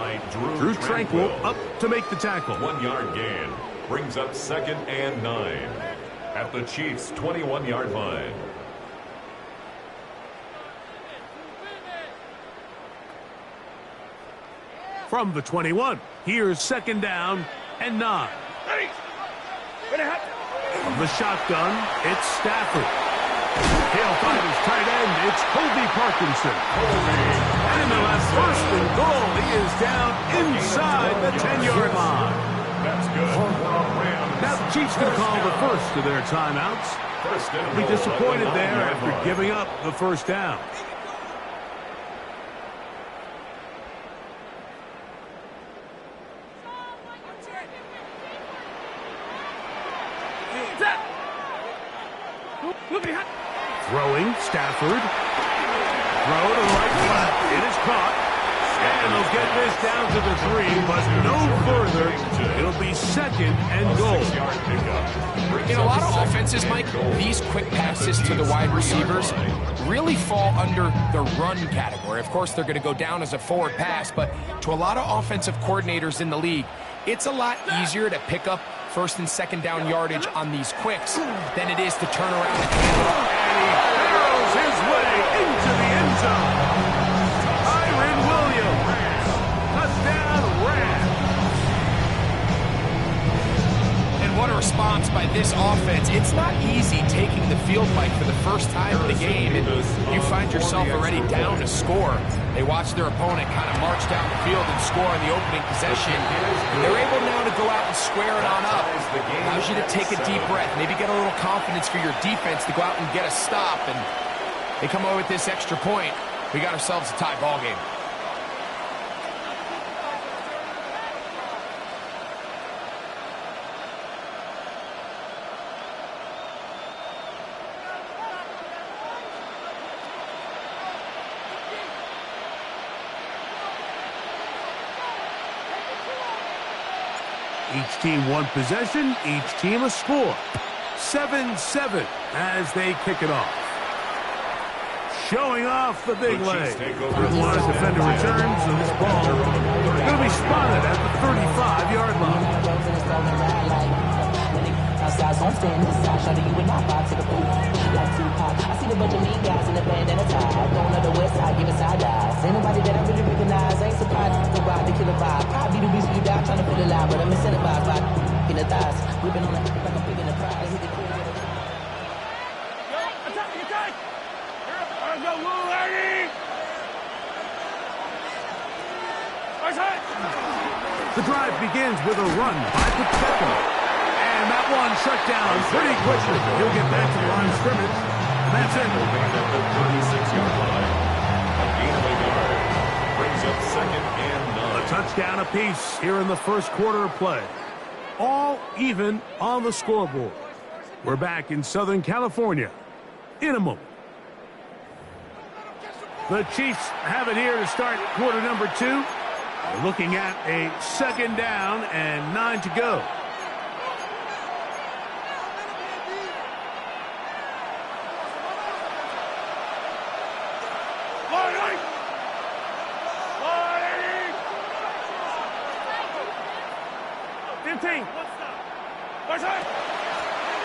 Drew Tranquil up to make the tackle. 1-yard gain brings up 2nd and 9 at the Chiefs' 21-yard line. From the 21, here's second down and 9. From the shotgun, it's Stafford. He'll find his tight end. It's Colby Parkinson. And they'll have first and goal. He is down inside the 10-yard line. That's good. Now the Chiefs going to call the first of their timeouts. They'll be disappointed there after giving up the first down. Throwing, Stafford. Throw to the right flat. It is caught. And they'll get this down to the 3, but no further. It'll be second and goal. In a lot of offenses, Mike, these quick passes to the wide receivers really fall under the run category. Of course, they're going to go down as a forward pass, but to a lot of offensive coordinators in the league, it's a lot easier to pick up first and second down yardage on these quicks than it is to turn around and hand it off. And he barrels his way into the end zone. Tyron Williams. Touchdown, Rams. And what a response by this offense. It's not easy taking the field, Mike, for the first time in the game, and you find yourself already down to score. They watch their opponent kind of march down the field and score in the opening possession. They're able now to go out and square it on up. Allows you to take a deep breath, maybe get a little confidence for your defense to go out and get a stop. And they come away with this extra point. We got ourselves a tie ball game. Each team one possession, each team a score. 7-7 as they kick it off. Showing off the big leg. Good line defender returns, so this ball is going to be spotted at the 35-yard line. Outside, so I'm staying inside. Shawty, you would not buy to the pool. Like Tupac, I see the bunch of mean guys in the band and a tie. Going on the west side, giving side eyes. Ain't nobody that I really recognize. Ain't surprised to ride the killer vibe. Probably the reason you die trying to feel alive, but I'm incentivized by in the thighs. Whipping on it like I'm picking the prize. Hit the clear. Attack! Let's go, little lady! The drive begins with a run by Pacheco. And that one shut down pretty quickly. He'll get back to the line of scrimmage. And that's it. At the 36-yard line. A gain of a yard. Brings up second and 9. A touchdown apiece here in the first quarter of play. All even on the scoreboard. We're back in Southern California in a moment. The Chiefs have it here to start quarter number 2. We're looking at a second down and 9 to go.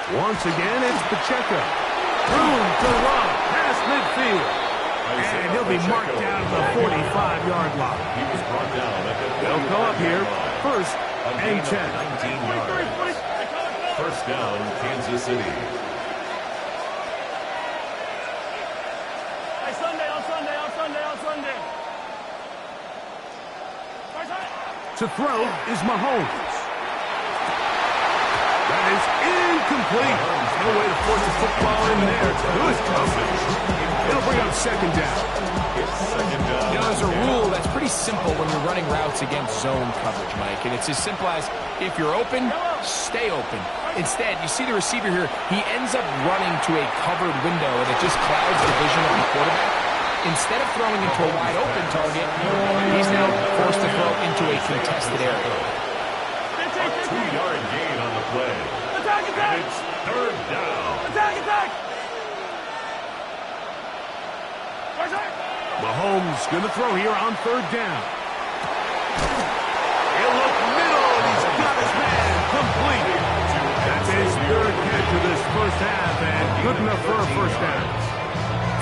Once again, it's Pacheco. Room to run past midfield. And he'll be marked down to the 45-yard line. He was brought down at the They'll go up here first and 10. 19 yards. First down, Kansas City. Hey, Sunday. To throw is Mahomes. That is incomplete. No way to force the football in there. Good coverage. It'll bring up second down. You know, there's a rule that's pretty simple when you're running routes against zone coverage, Mike. And it's as simple as, if you're open, stay open. Instead, you see the receiver here, he ends up running to a covered window, and it just clouds the vision of the quarterback. Instead of throwing into a wide open target, he's now forced to throw into a contested area. A 2-yard gain on the play. Attack! And it's third down. Attack! Mahomes going to throw here on third down. He'll look middle. He's got his man complete. That's his third catch of this first half, and good enough for a first down.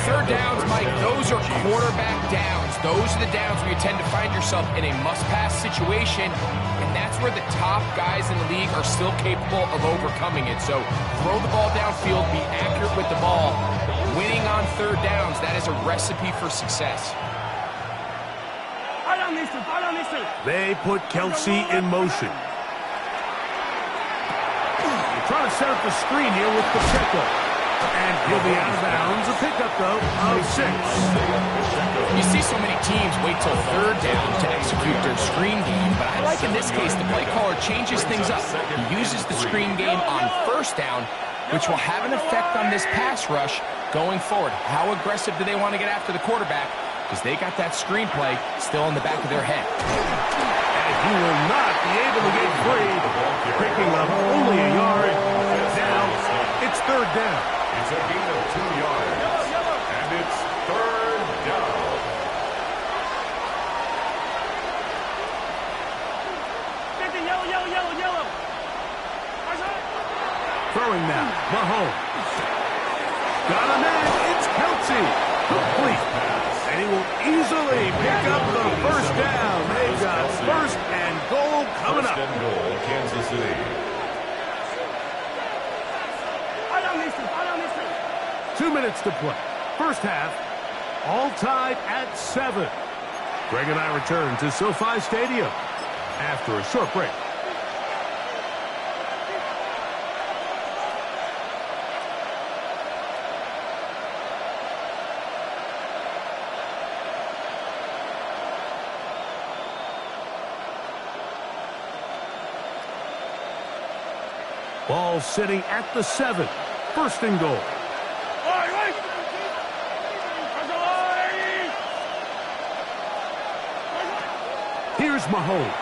Third downs, Mike, those are quarterback downs. Those are the downs where you tend to find yourself in a must-pass situation, and that's where the top guys in the league are still capable of overcoming it. So throw the ball downfield, be accurate with the ball. Winning on third downs, that is a recipe for success. They put Kelsey in motion. Trying to set up the screen here with Pacheco. And he'll be out of bounds. A pickup, though, of 6. You see so many teams wait till third down to execute their screen game, but I like in this case the play caller changes things up. He uses the screen game on first down, which will have an effect on this pass rush going forward. How aggressive do they want to get after the quarterback? Because they got that screen play still in the back of their head. And he will not be able to get free. Picking up only a yard. Now it's third down. It's a gain of 2 yards. And it's third down. Yellow. Throwing now, Mahomes. Got a man, it's Kelsey. Complete. And he will easily pick up the first down. They've got first and goal coming up. First and goal, Kansas City. 2 minutes to play. First half, all tied at 7. Greg and I return to SoFi Stadium after a short break. Ball sitting at the 7. First and goal. Here's Mahomes.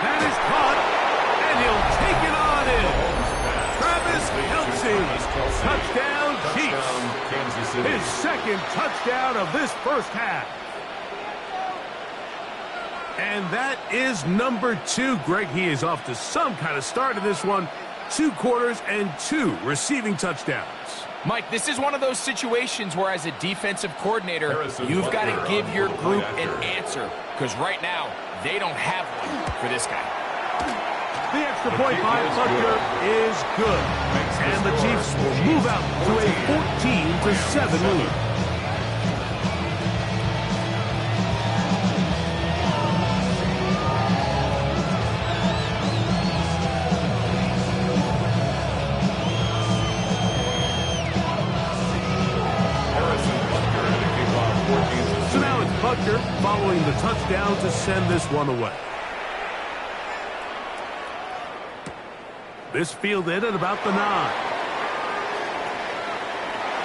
That is caught, and he'll take it on in. Travis Kelsey. Touchdown, Chiefs. His second touchdown of this first half. And that is number 2. Greg, he is off to some kind of start in this one. 2 quarters and 2 receiving touchdowns. Mike, this is one of those situations where as a defensive coordinator, you've got to give your group an answer. Because right now, they don't have one for this guy. The extra point by Butker is good. And the Chiefs will move out to a 14-7 lead. Butker following the touchdown to send this one away. This fielded at about the 9.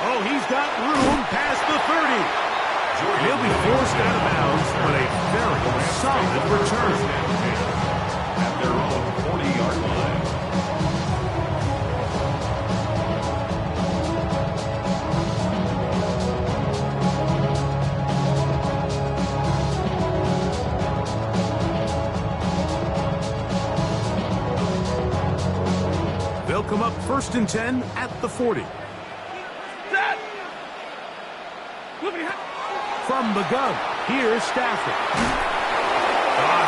Oh, he's got room past the 30. He'll be forced out of bounds, but a very solid return. At their own 40-yard line. They'll come up first and 10 at the 40. From the gun, here's Stafford. A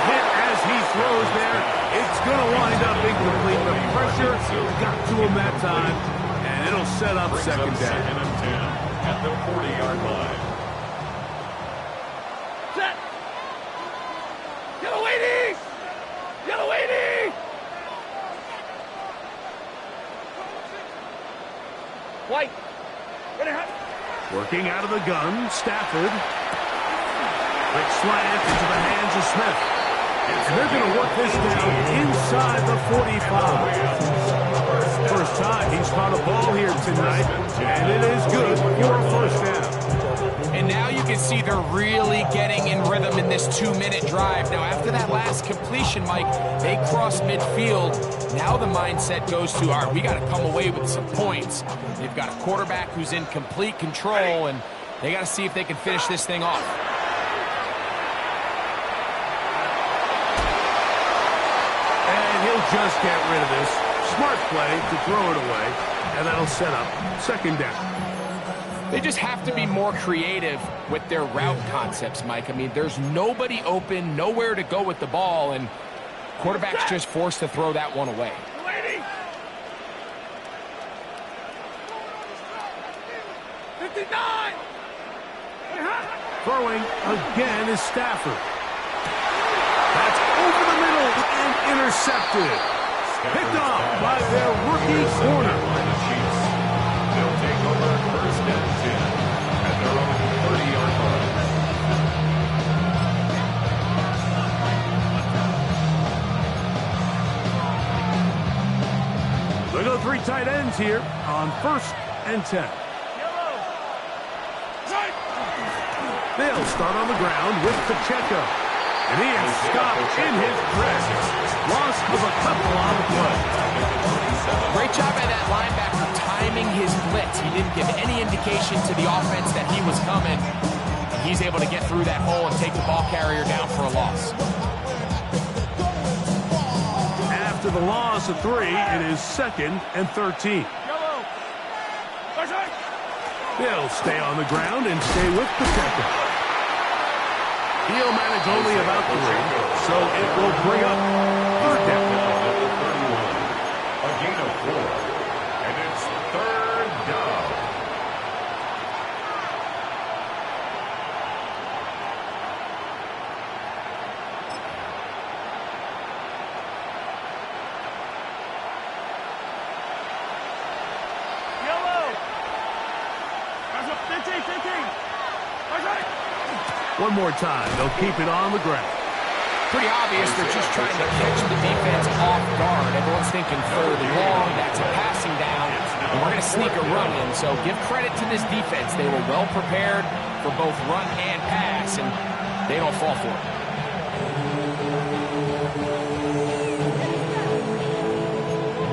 hit as he throws there. It's going to wind up incomplete. The pressure got to him that time, and it'll set up second down. Second and 10 at the 40-yard line. Set. Yellow waiting. Yellow waiting. White. Working out of the gun, Stafford. Quick slant into the hands of Smith. And they're going to work this down inside the 45. First time he's caught a ball here tonight, and it is good for a first down. And now you can see they're really getting in rhythm in this 2-minute drive. Now, after that last completion, Mike, they cross midfield. Now the mindset goes to, all right, we got to come away with some points. They've got a quarterback who's in complete control, and they got to see if they can finish this thing off. And he'll just get rid of this. Smart play to throw it away, and that'll set up second down. They just have to be more creative with their route concepts, Mike. I mean, there's nobody open, nowhere to go with the ball, and quarterback's just forced to throw that one away. Throwing again is Stafford. That's over the middle and intercepted. Picked off by their rookie corner. They'll take over first and 10 at their own 30-yard line. They go 3 tight ends here on first and 10. They'll start on the ground with Pacheco. And he is stopped in his tracks. Loss of a couple on the play. Great job by that linebacker timing his blitz. He didn't give any indication to the offense that he was coming. He's able to get through that hole and take the ball carrier down for a loss. After the loss of 3, it is 2nd and 13. They'll stay on the ground and stay with Pacheco. He'll manage only about 3, so it will bring up 3rd down. A gain of 4, and it's 3rd down. One more time, they'll keep it on the ground. Pretty obvious they're just trying to catch the defense off guard. Everyone's thinking 3rd and long, that's a passing down, and we're going to sneak a run in. So give credit to this defense. They were well prepared for both run and pass, and they don't fall for it.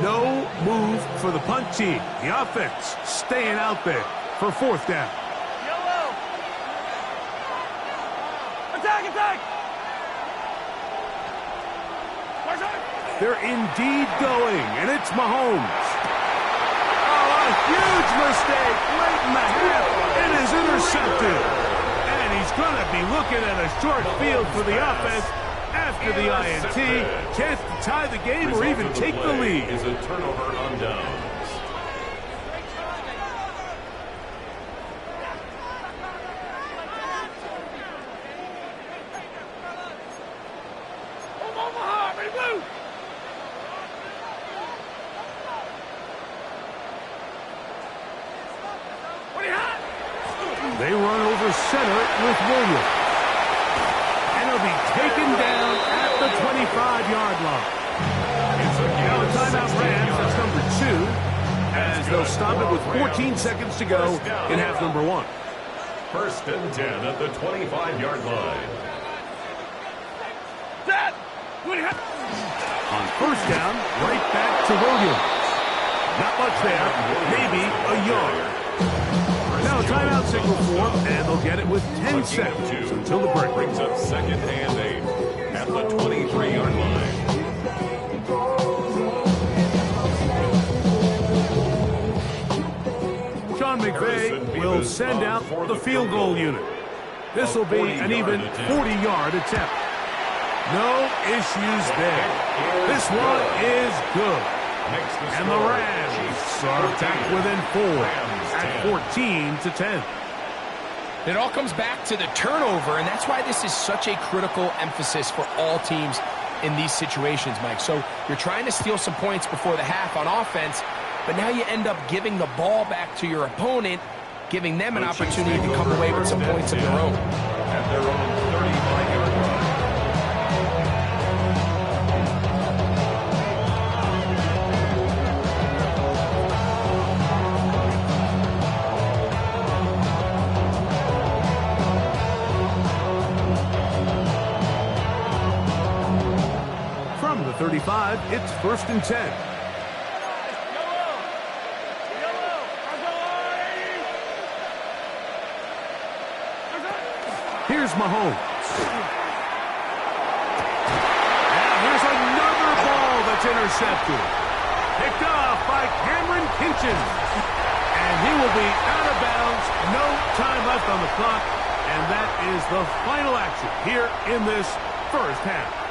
No move for the punt team. The offense staying out there for 4th down. They're indeed going, and it's Mahomes. Oh, a huge mistake late in the half. It is intercepted. And he's going to be looking at a short field for the offense after the INT. Chance to tie the game or even take the lead. Is a turnover on downs. They run over center with Williams. And he'll be taken down at the 25-yard line. Now a timeout Rams, that's number 2, as they'll stop it with 14 seconds to go in half number 1. 1st and 10 at the 25-yard line. On 1st down, right back to Williams. Not much there, maybe a yard. Now a timeout signal for them, and they'll get it with 10 seconds until the break. Brings up 2nd and 8 at the 23-yard line. Sean McVay will send out the field goal unit. This will be an even 40-yard attempt. No issues there. This one is good. And the Rams are back within 4 at 14-10. It all comes back to the turnover, and that's why this is such a critical emphasis for all teams in these situations, Mike. So you're trying to steal some points before the half on offense, but now you end up giving the ball back to your opponent, giving them an opportunity to come away with some points of their own. At their own 35-yard line. From the 35, it's 1st and 10. Here's Mahomes. And here's another ball that's intercepted. Picked off by Cameron Kinchen. And And he will be out of bounds. No time left on the clock. And that is the final action here in this first half.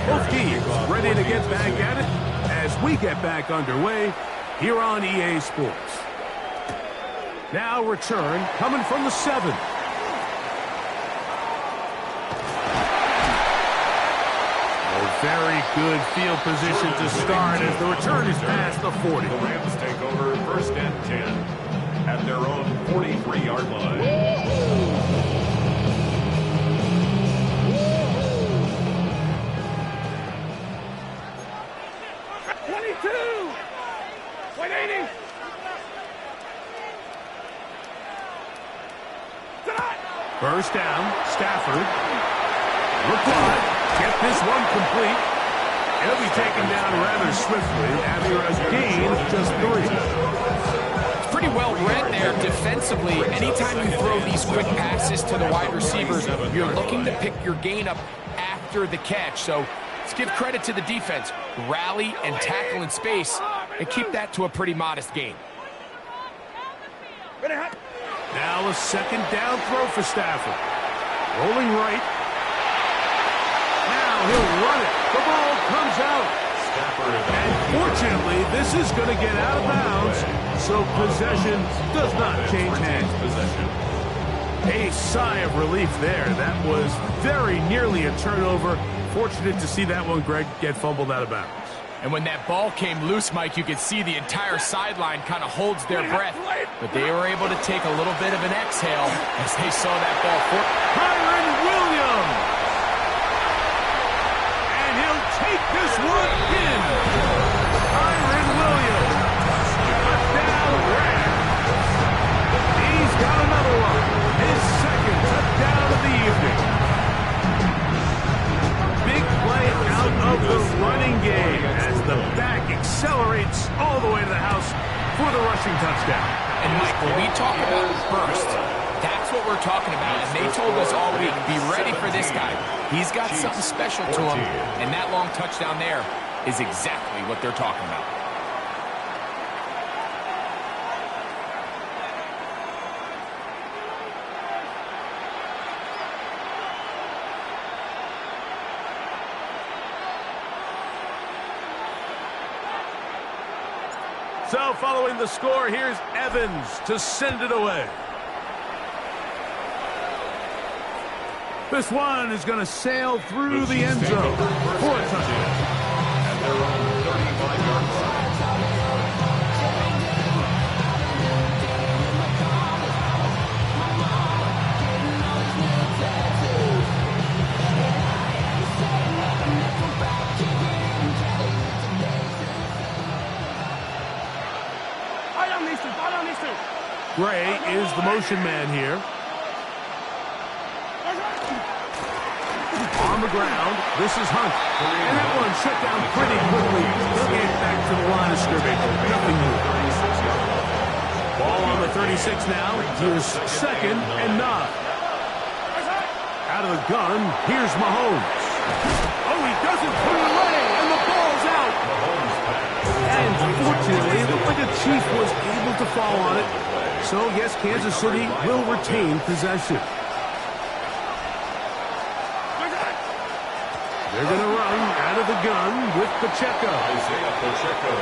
Both teams ready to get back at it as we get back underway here on EA Sports. Now return coming from the 7. Very good field position to start as the return is past the 40. The Rams take over 1st and 10 at their own 43-yard line. 22! 180! First down, Stafford. Look wide. Get this one complete. He'll be taken down rather swiftly after a gain of just 3. It's pretty well read there defensively. Anytime you throw these quick passes to the wide receivers, you're looking to pick your gain up after the catch. So let's give credit to the defense. Rally and tackle in space and keep that to a pretty modest gain. Now a second down throw for Stafford. Rolling right. Now he'll run it. The ball comes out. And fortunately, this is going to get out of bounds, so possession does not change hands. A sigh of relief there. That was very nearly a turnover. Fortunate to see that one, Greg, get fumbled out of bounds. And when that ball came loose, Mike, you could see the entire sideline kind of holds their breath. But they were able to take a little bit of an exhale as they saw that ball. Kyren Williams! And he'll take this one in. Kyren Williams. Touchdown Rams. He's got another one. His second touchdown of the evening. Big play out of the running game as the back accelerates all the way to the house for the rushing touchdown. And Mike, when we talk about burst, that's what we're talking about. And they told us all week, be ready for this guy. He's got something special to him. And that long touchdown there is exactly what they're talking about. So following the score, here's Evans to send it away. This one is going to sail through the end zone for a touchdown. At their own 35-yard line. Gray is the motion man here. On the ground, this is Hunt. And that one shut down pretty quickly. He'll get back to the line of scrimmage. Nothing new. Ball on the 36 now. Here's 2nd and 9. Out of the gun, here's Mahomes. Oh, he doesn't put it away, and the ball's out. And fortunately, it looked like a Chief was able to fall on it. So, yes, Kansas City will retain possession. They're going to run out of the gun with Pacheco. Isaiah Pacheco.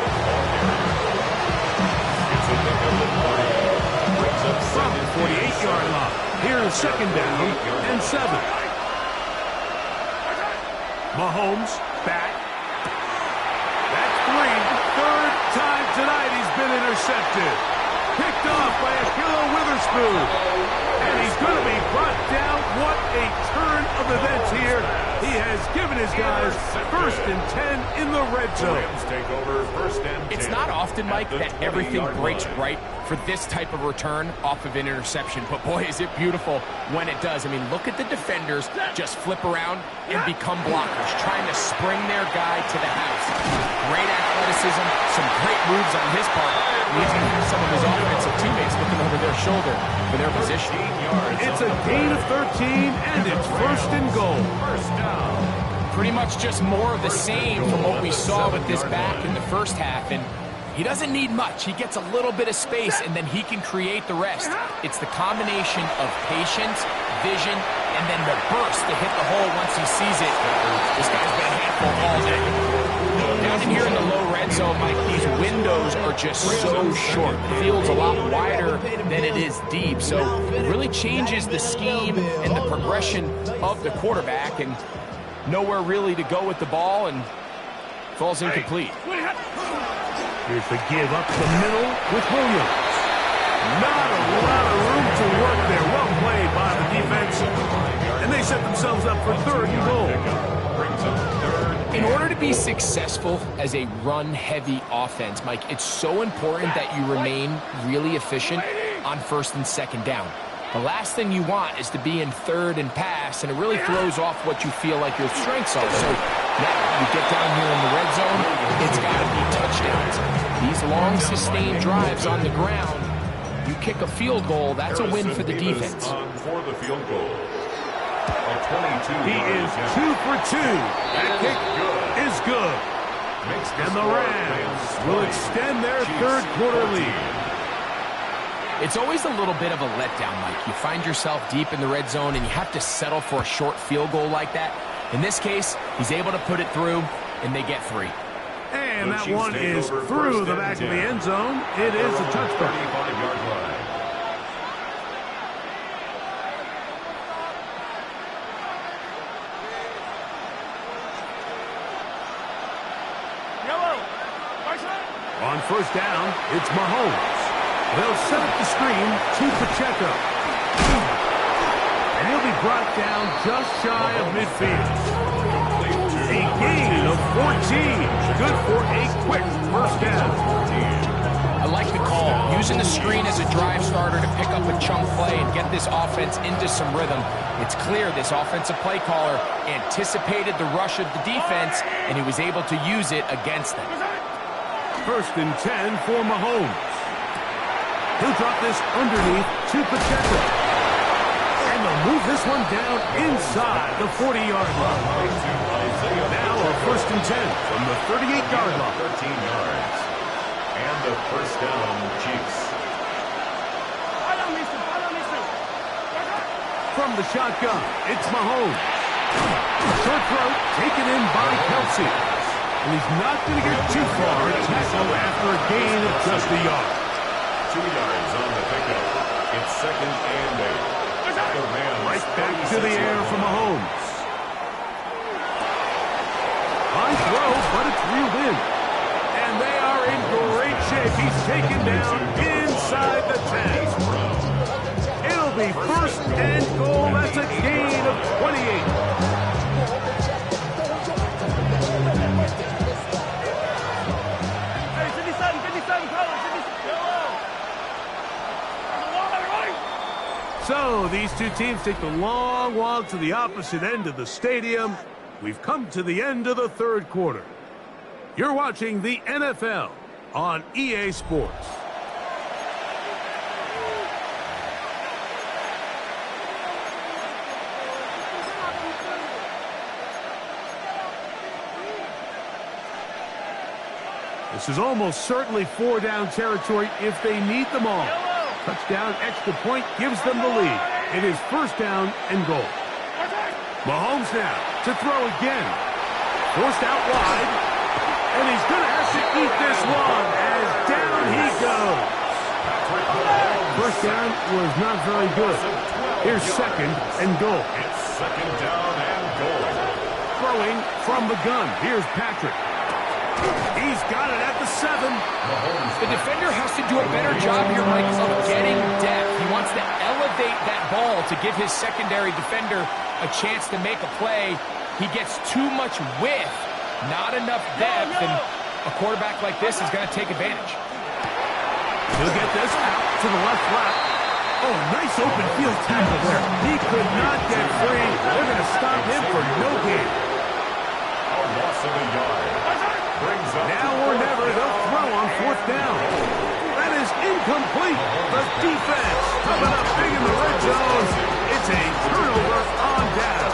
It's a pickup of 40. Brings up From the 48-yard line. Here is 2nd down and 7. Mahomes back. That's 3. 3rd time tonight he's been intercepted. Picked off by Ahkello Witherspoon. And he's going to be brought down. What a turn of events here. He has given his guys 1st and 10 in the red zone. Rams take over 1st and 10. It's not often, Mike, that everything breaks right for this type of return off of an interception. But, boy, is it beautiful when it does. I mean, look at the defenders just flip around and become blockers, trying to spring their guy to the house. Great athleticism athleticism, some great moves on his part. And even some of his offensive teammates looking over their shoulder for their position. It's a gain of 13, and it's first and goal. First down. Pretty much just more of the same from what we saw with this back in the first half. And he doesn't need much. He gets a little bit of space, and then he can create the rest. It's the combination of patience, vision, and then the burst to hit the hole once he sees it. This guy's been a handful all day. Down in here in the low red zone, Mike, these windows are just so short. The field's a lot wider than it is deep, so it really changes the scheme and the progression of the quarterback, and nowhere really to go with the ball, and falls incomplete. Here's the give up the middle with Williams. Not a lot of room to work there. Well played by the defense. And they set themselves up for third and goal. In order to be successful as a run-heavy offense, Mike, it's so important that you remain really efficient on first and second down. The last thing you want is to be in third and pass, and it really throws off what you feel like your strengths are. So now you get down here in the red zone, it's got to be touchdowns. These long, sustained drives on the ground, you kick a field goal, that's a win for the defense. For the field goal. He is 2 for 2. That kick is good. And the Rams will extend their third quarter lead. It's always a little bit of a letdown, Mike. You find yourself deep in the red zone, and you have to settle for a short field goal like that. In this case, he's able to put it through, and they get 3. And that one is through the back of the end zone. It is a touchdown. 35-yard line. On first down, it's Mahomes. They'll set up the screen to Pacheco. And he'll be brought down just shy of midfield. A gain of 14. Good for a quick first down. I like the call. Using the screen as a drive starter to pick up a chunk play and get this offense into some rhythm. It's clear this offensive play caller anticipated the rush of the defense, and he was able to use it against them. First and 10 for Mahomes. He'll drop this underneath to Pacheco. And they'll move this one down inside the 40-yard line. Now a first and 10 from the 38-yard line. 13 yards. And the first down, Chiefs. From the shotgun, it's Mahomes. Short throw taken in by Kelsey. And he's not going to get too far. Tackle after a gain of just a yard. 2 yards on the pickup. It's second and 8. The Rams right back to the air for Mahomes. High throw, but it's reeled in. And they are in great shape. He's taken down inside the 10. It'll be first and goal. That's a gain of 28. So these two teams take the long walk to the opposite end of the stadium. We've come to the end of the third quarter. You're watching the NFL on EA Sports. This is almost certainly 4-down territory if they need them all. Touchdown, extra point gives them the lead. It is first down and goal. Mahomes now to throw again. Forced out wide. And he's going to have to eat this one as down he goes. First down was not very good. Here's second and goal. It's second down and goal. Throwing from the gun. Here's Patrick. He's got it at the 7. The defender has to do a better job here, Mike, of getting depth. He wants to elevate that ball to give his secondary defender a chance to make a play. He gets too much width, not enough depth, and a quarterback like this is going to take advantage. He'll get this out to the left flat. Oh, nice open field tackle there. He could not get free. They're going to stop him for no gain. A loss of a yard. Now or never, incomplete. The defense coming up big in the red zone. It's a turnover on down.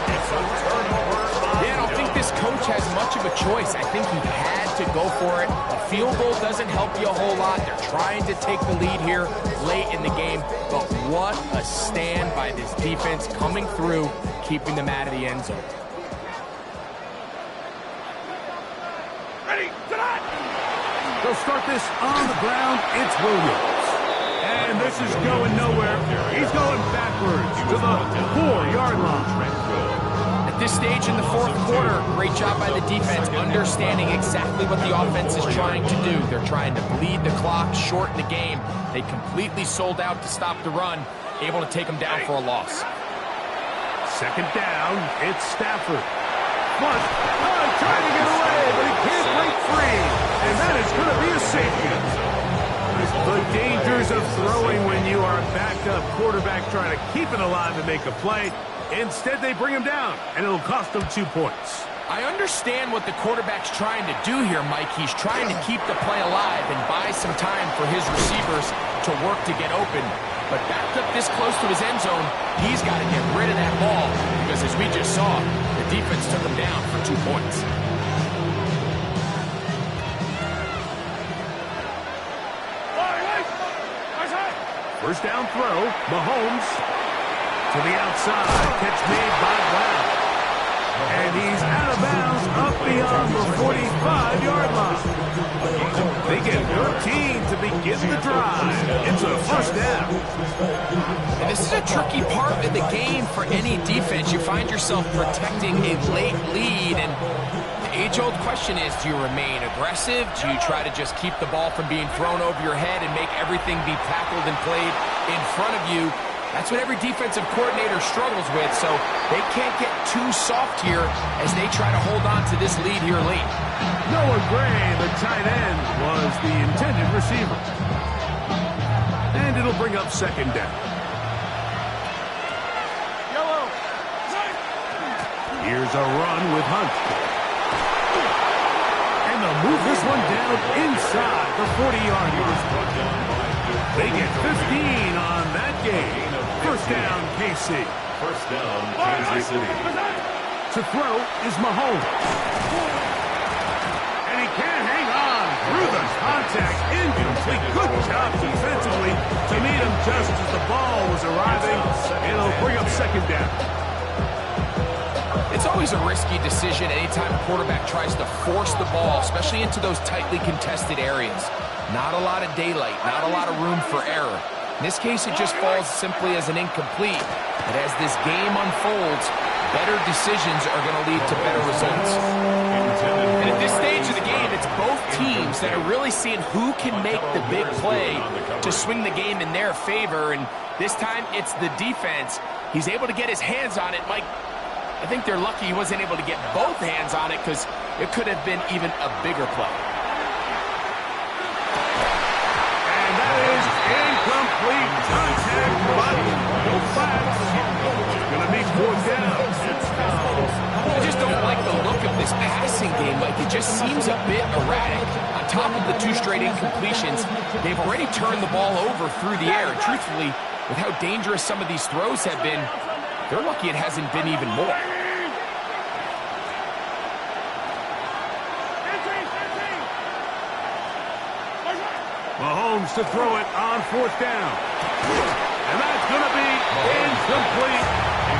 Yeah, I don't think this coach has much of a choice. I think he had to go for it. A field goal doesn't help you a whole lot. They're trying to take the lead here late in the game. But what a stand by this defense coming through, keeping them out of the end zone. Ready, tonight. They'll start this on the ground. It's Williams. And this is going nowhere. He's going backwards to the 4-yard line. At this stage in the fourth quarter, great job by the defense, understanding exactly what the offense is trying to do. They're trying to bleed the clock, shorten the game. They completely sold out to stop the run, able to take them down for a loss. Second down, it's Stafford. Flush, trying to get away, but he can't break free. And that is going to be a safety. The dangers of throwing when you are a backup quarterback trying to keep it alive and make a play. Instead, they bring him down, and it'll cost them 2 points. I understand what the quarterback's trying to do here, Mike. He's trying to keep the play alive and buy some time for his receivers to work to get open. But backed up this close to his end zone, he's got to get rid of that ball because, as we just saw, the defense took him down for 2 points. First down throw, Mahomes to the outside, catch made by Brown. And he's out of bounds up beyond the 45-yard line. They get 13 to begin the drive. It's a first down. And this is a tricky part of the game for any defense. You find yourself protecting a late lead, and the age-old question is, do you remain aggressive? Do you try to just keep the ball from being thrown over your head and make everything be tackled and played in front of you? That's what every defensive coordinator struggles with, so they can't get too soft here as they try to hold on to this lead here late. Noah Gray, the tight end, was the intended receiver. And it'll bring up second down. Here's a run with Hunt. And they'll move this one down inside the 40-yard line. They get 15 on that game. First down, KC. First down, Kansas City. To throw is Mahomes. And he can't hang on through the contact. Incomplete. Good job defensively to meet him just as the ball was arriving. It'll bring up second down. It's always a risky decision anytime a quarterback tries to force the ball, especially into those tightly contested areas. Not a lot of daylight, not a lot of room for error. In this case, it just falls simply as an incomplete. But as this game unfolds, better decisions are going to lead to better results. And at this stage of the game, it's both teams that are really seeing who can make the big play to swing the game in their favor. And this time, it's the defense. He's able to get his hands on it. Mike, I think they're lucky he wasn't able to get both hands on it because it could have been even a bigger play. And that is incomplete contact by both flags. It's going to be fourth down. I just don't like the look of this passing game. Like, it just seems a bit erratic. On top of the 2 straight incompletions, they've already turned the ball over through the air. And truthfully, with how dangerous some of these throws have been, they're lucky it hasn't been even more. Mahomes to throw it on fourth down. And that's going to be incomplete.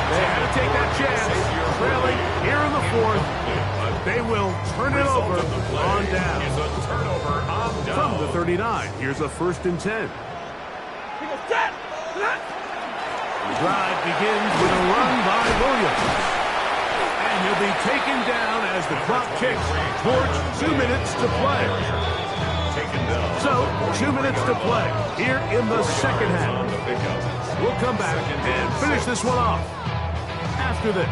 They had to take that chance. Trailing here in the fourth. But they will turn it over on down. From the 39, here's a 1st and 10. The drive begins with a run by Williams. And he'll be taken down as the clock ticks towards 2 minutes to play. So, 2 minutes to play here in the second half. We'll come back and finish this one off after this.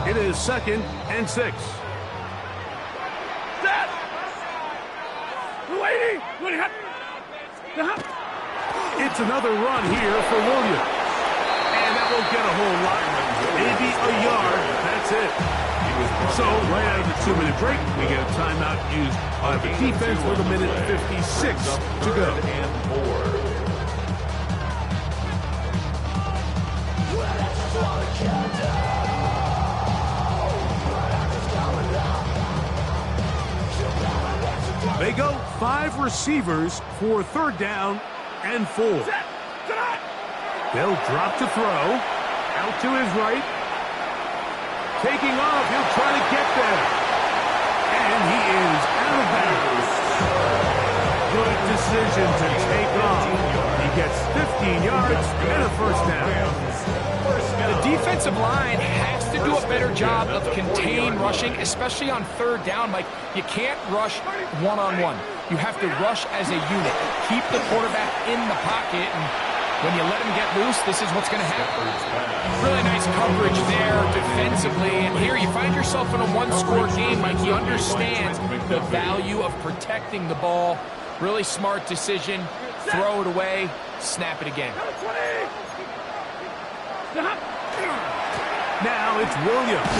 It is 2nd and 6. It's another run here for Williams. And that won't get a whole lot. Maybe a yard. That's it. So, right out of the 2-minute break, we get a timeout used by the defense with 1:56 to go. They go 5 receivers for 3rd down and 4. They'll drop to throw. Out to his right. Taking off. He'll try to get there. And he is out of bounds. Good decision to take off. He gets 15 yards and a 1st down. The defensive line has to do a better job of contain rushing, especially on 3rd down. Mike, you can't rush one-on-one. You have to rush as a unit. Keep the quarterback in the pocket, and when you let him get loose, this is what's going to happen. Really nice coverage there defensively, and here you find yourself in a 1-score game. Mike, he understands the value of protecting the ball. Really smart decision. Throw it away, snap it again. Now it's Williams.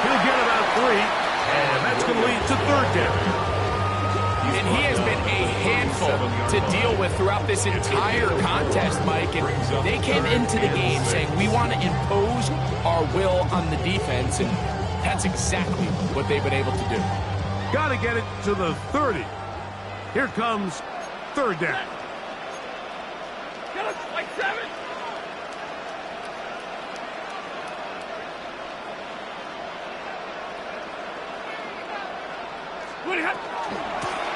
He'll get about 3, and that's going to lead to 3rd down. And he has been a handful to deal with throughout this entire contest, Mike. And they came into the game saying, we want to impose our will on the defense, and that's exactly what they've been able to do. Got to get it to the 30. Here comes 3rd down. Get him, like 7.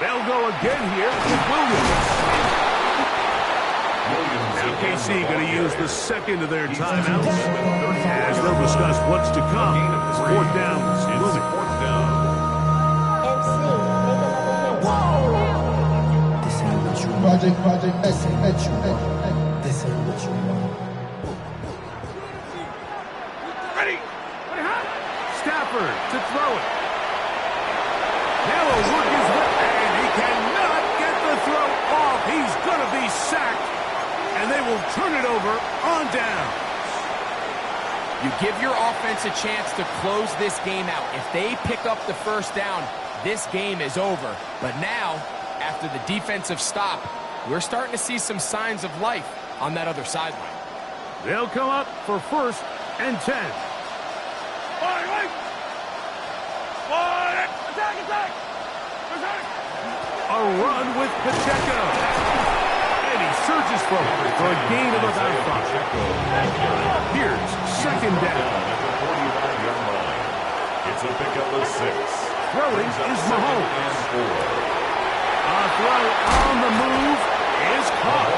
They'll go again here with Williams. Now KC going to use the 2nd of their timeouts as they'll discuss what's to come. 4th down is looming. Project, this ain't what you want. Ready. Stafford to throw it. Now he'll work his way, and he cannot get the throw off. He's going to be sacked, and they will turn it over on down. You give your offense a chance to close this game out. If they pick up the 1st down, this game is over. But now, after the defensive stop, we're starting to see some signs of life on that other sideline. They'll come up for 1st and 10. A run with Pacheco. And he surges forward for a gain of about 5. Here's 2nd down. It's a pickup of 6. Throwing is Mahomes. A throw on the move is caught.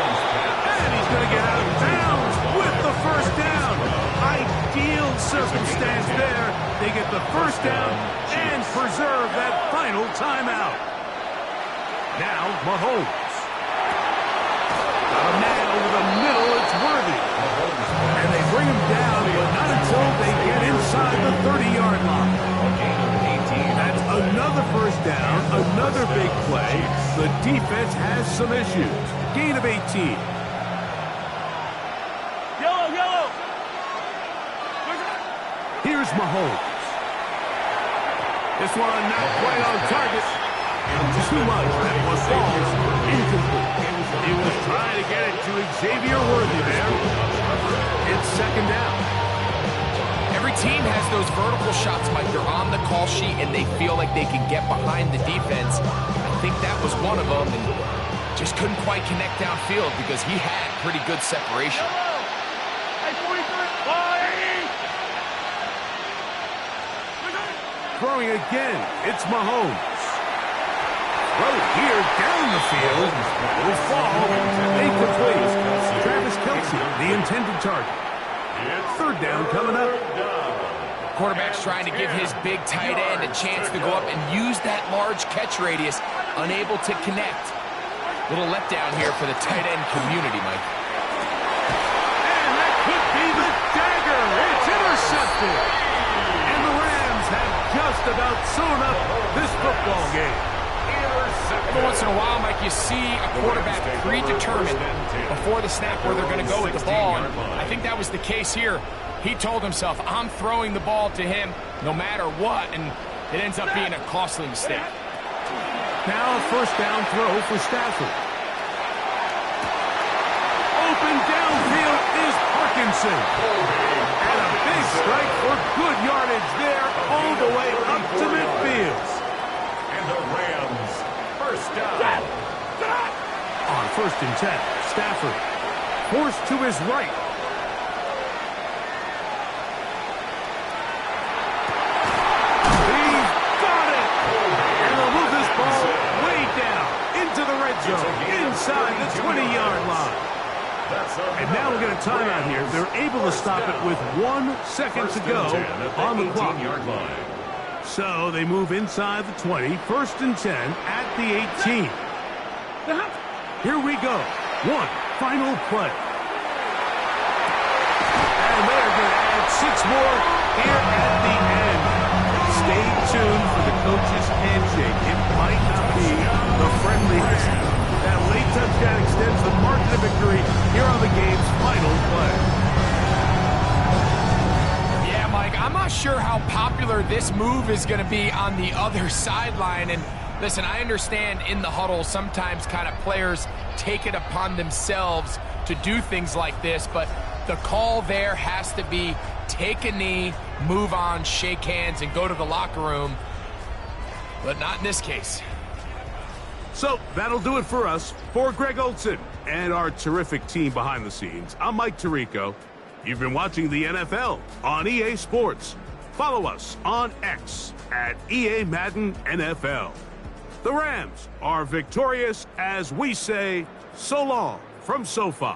And he's going to get out of bounds with the 1st down. Ideal circumstance there. They get the 1st down and preserve that final timeout. Now Mahomes. Got a man over the middle. It's Worthy. And they bring him down, but not until they get inside the 30-yard line. That's another 1st down, another big play. The defense has some issues. Gain of 18. Yellow. Here's Mahomes. This one not quite on target. Too much. That one falls incomplete. He was trying to get it to Xavier Worthy there. It's 2nd down. Every team has those vertical shots, Mike. They're on the call sheet, and they feel like they can get behind the defense. I think that was one of them, and just couldn't quite connect downfield because he had pretty good separation. Throwing again, it's Mahomes. Throw here down the field. Will fall. Incomplete. Travis Kelce, the intended target. 3rd down coming up. Quarterback's trying to give his big tight end a chance to go up and use that large catch radius. Unable to connect. Little letdown here for the tight end community, Mike. And that could be the dagger. It's intercepted. And the Rams have just about sewn up this football game. Every once in a while, Mike, like you see a quarterback predetermined before the snap where they're going to go with the ball. And I think that was the case here. He told himself, I'm throwing the ball to him no matter what, and it ends up being a costly mistake. Now a first down throw for Stafford. Open downfield is Parkinson. And a big strike for good yardage there all the way up to midfield. And the Rams, first down. On 1st and 10, Stafford forced to his right. He's got it! And they'll move this ball way down into the red zone, inside the 20-yard line. And now we'll get a timeout here. They're able to stop it with 1 second to go on the clock. So they move inside the 20, 1st and 10 at the 18. Here we go. One final play. And they're going to add 6 more here at the end. Stay tuned for the coach's handshake. It might not be the friendliest. That late touchdown extends the margin of victory here on the game's final play. Yeah, Mike, I'm not sure how popular this move is going to be on the other sideline. And listen, I understand in the huddle sometimes kind of players take it upon themselves to do things like this, but the call there has to be take a knee, move on, shake hands, and go to the locker room. But not in this case. So that'll do it for us. For Greg Olson and our terrific team behind the scenes, I'm Mike Tirico. You've been watching the NFL on EA Sports. Follow us on X at EA Madden NFL. The Rams are victorious as we say so long from SoFi.